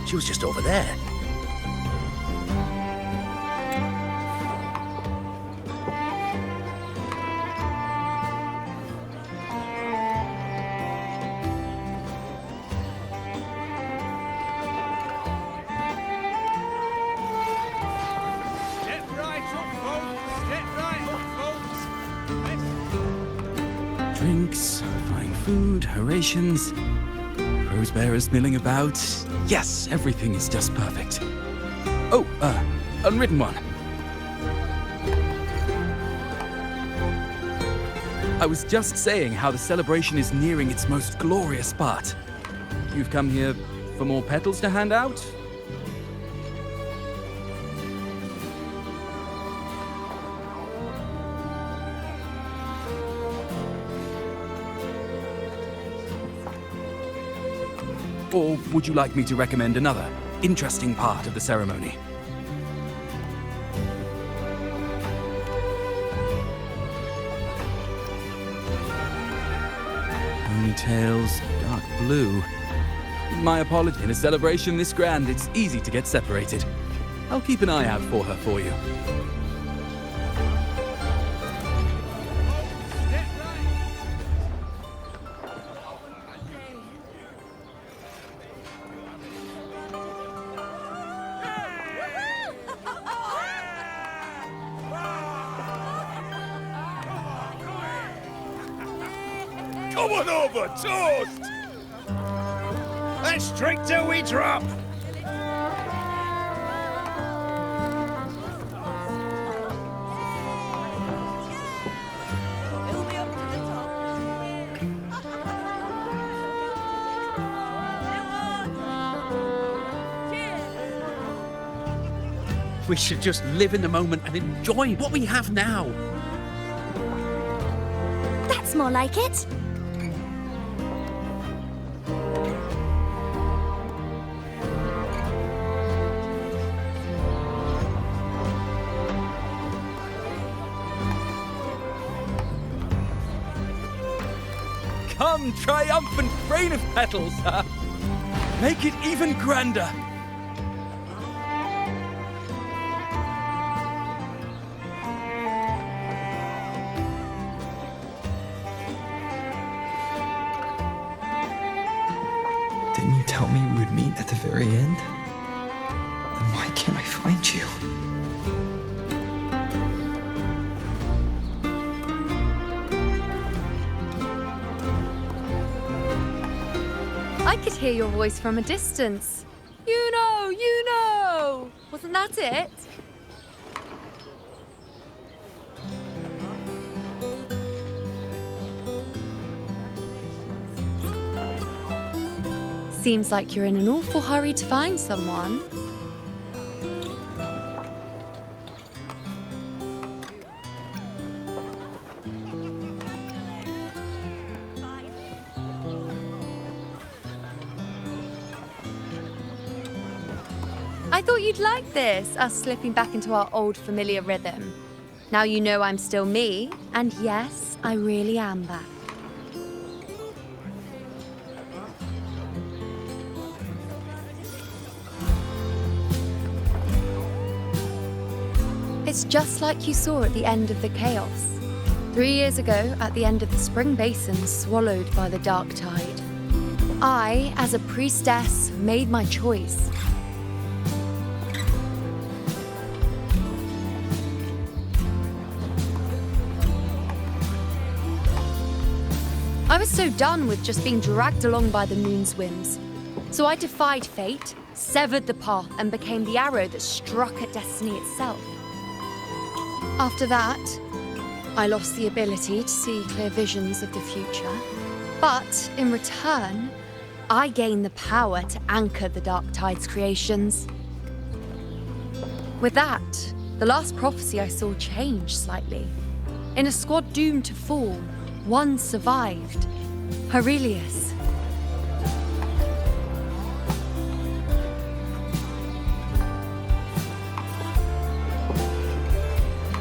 She was just over there. Drinks, fine food, orations, rose bearers milling about. Yes, everything is just perfect. Oh, Unwritten One. I was just saying how the celebration is nearing its most glorious part. You've come here for more petals to hand out? Or would you like me to recommend another interesting part of the ceremony? Ponytails, dark blue. My apology. In a celebration this grand, it's easy to get separated. I'll keep an eye out for her for you. Come on over, toast! Let's drink till we drop! We should just live in the moment and enjoy what we have now. That's more like it. Come, triumphant rain of petals! Make it even grander! Didn't you tell me we would meet at the very end? Then why can't I find you? I could hear your voice from a distance. You know! Wasn't that it? Seems like you're in an awful hurry to find someone. I thought you'd like this, us slipping back into our old familiar rhythm. Now you know I'm still me, and yes, I really am back. It's just like you saw at the end of the chaos. 3 years ago, at the end of the spring basin swallowed by the dark tide. I, as a priestess, made my choice. I was so done with just being dragged along by the moon's whims. So I defied fate, severed the path, and became the arrow that struck at destiny itself. After that, I lost the ability to see clear visions of the future. But in return, I gained the power to anchor the Dark Tide's creations. With that, the last prophecy I saw changed slightly. In a squad doomed to fall, one survived. Aurelius.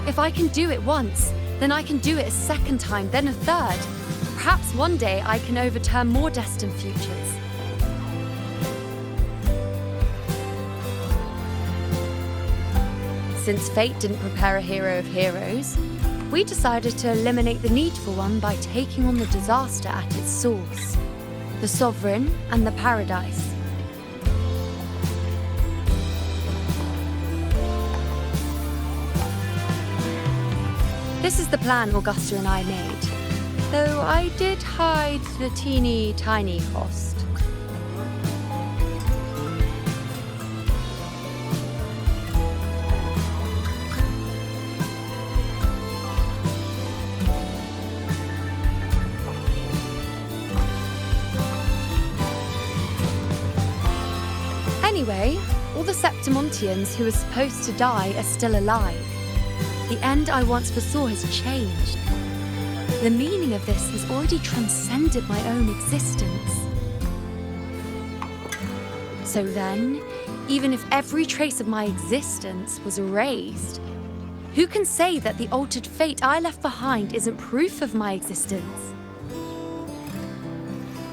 If I can do it once, then I can do it a second time, then a third. Perhaps one day I can overturn more destined futures. Since fate didn't prepare a hero of heroes, we decided to eliminate the need for one by taking on the disaster at its source, the Sovereign and the Paradise. This is the plan Augusta and I made, though I did hide the teeny tiny cost. Anyway, all the Septimontians who were supposed to die are still alive. The end I once foresaw has changed. The meaning of this has already transcended my own existence. So then, even if every trace of my existence was erased, who can say that the altered fate I left behind isn't proof of my existence?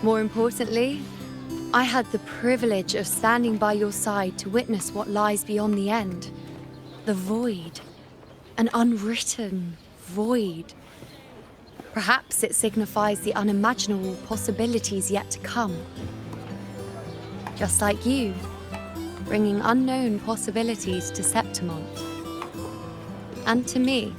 More importantly, I had the privilege of standing by your side to witness what lies beyond the end. The void. An unwritten void. Perhaps it signifies the unimaginable possibilities yet to come. Just like you, bringing unknown possibilities to Septimont. And to me.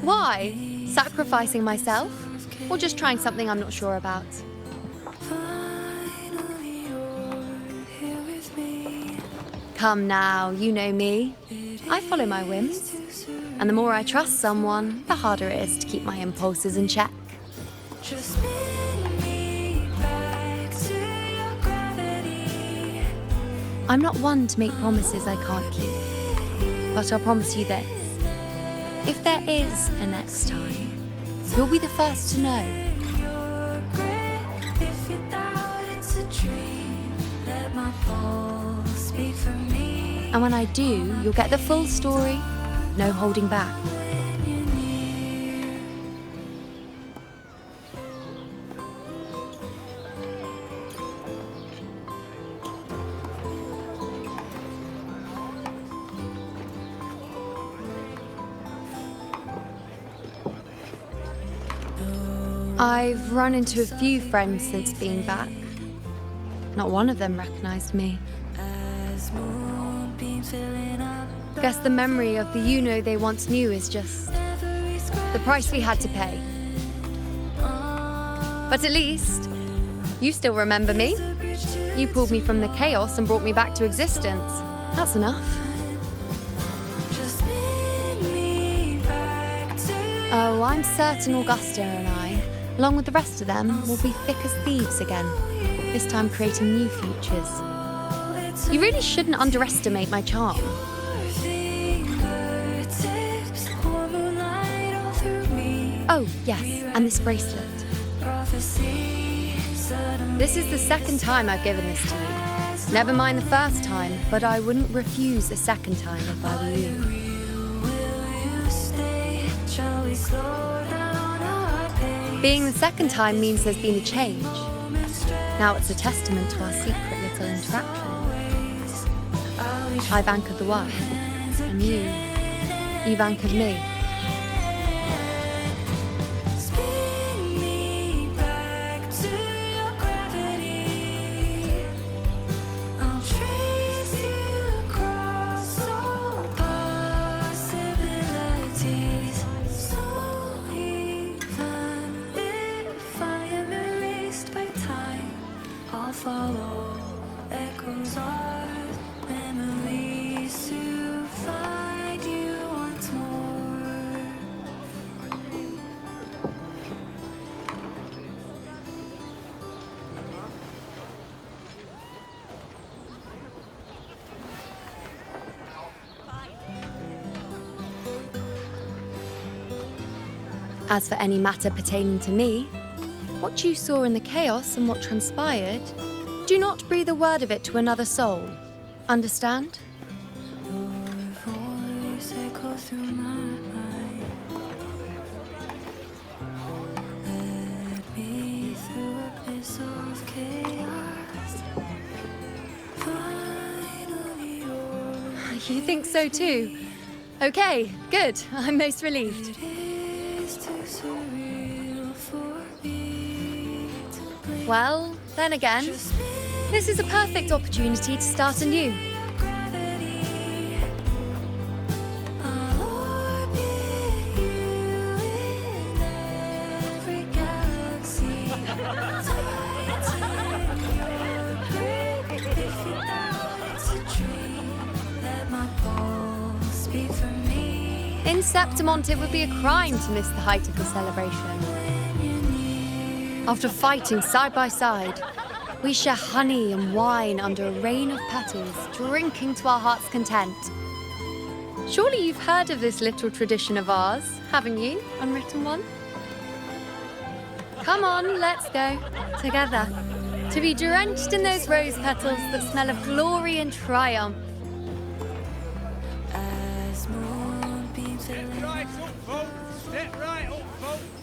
Why? Sacrificing myself? Or just trying something I'm not sure about? Come now, you know me. I follow my whims. And the more I trust someone, the harder it is to keep my impulses in check. Just spin me back to your gravity. I'm not one to make promises I can't keep, but I'll promise you this. If there is a next time, you'll be the first to know. If you doubt it's a dream, let my pulse speak for me. And when I do, you'll get the full story, no holding back. I've run into a few friends since being back. Not one of them recognized me. Guess the memory of the Luno they once knew is just the price we had to pay. But at least, you still remember me. You pulled me from the chaos and brought me back to existence. That's enough. Oh, I'm certain Augusta and I, along with the rest of them, will be thick as thieves again, this time creating new futures. You really shouldn't underestimate my charm. Oh, yes, and this bracelet. This is the second time I've given this to you. Never mind the first time, but I wouldn't refuse a second time if I were you. Being the second time means there's been a change. Now it's a testament to our secret little interaction. I've anchored the world, and you've anchored me. Follow echoes of memories to find you once more. As for any matter pertaining to me, what you saw in the chaos and what transpired, do not breathe a word of it to another soul. Understand? Your voice echoes through my mind. Led me through a abyss of chaos. Finally yours. You think so too? Okay, good. I'm most relieved. It is too surreal for me to blame. Well, then again, this is a perfect opportunity to start anew. In Septimont, it would be a crime to miss the height of the celebration. After fighting side by side, we share honey and wine under a rain of petals, drinking to our heart's content. Surely you've heard of this little tradition of ours, haven't you, unwritten one? Come on, let's go, together, to be drenched in those rose petals that smell of glory and triumph. As moonbeams Step right up, folks. Step right up, folks.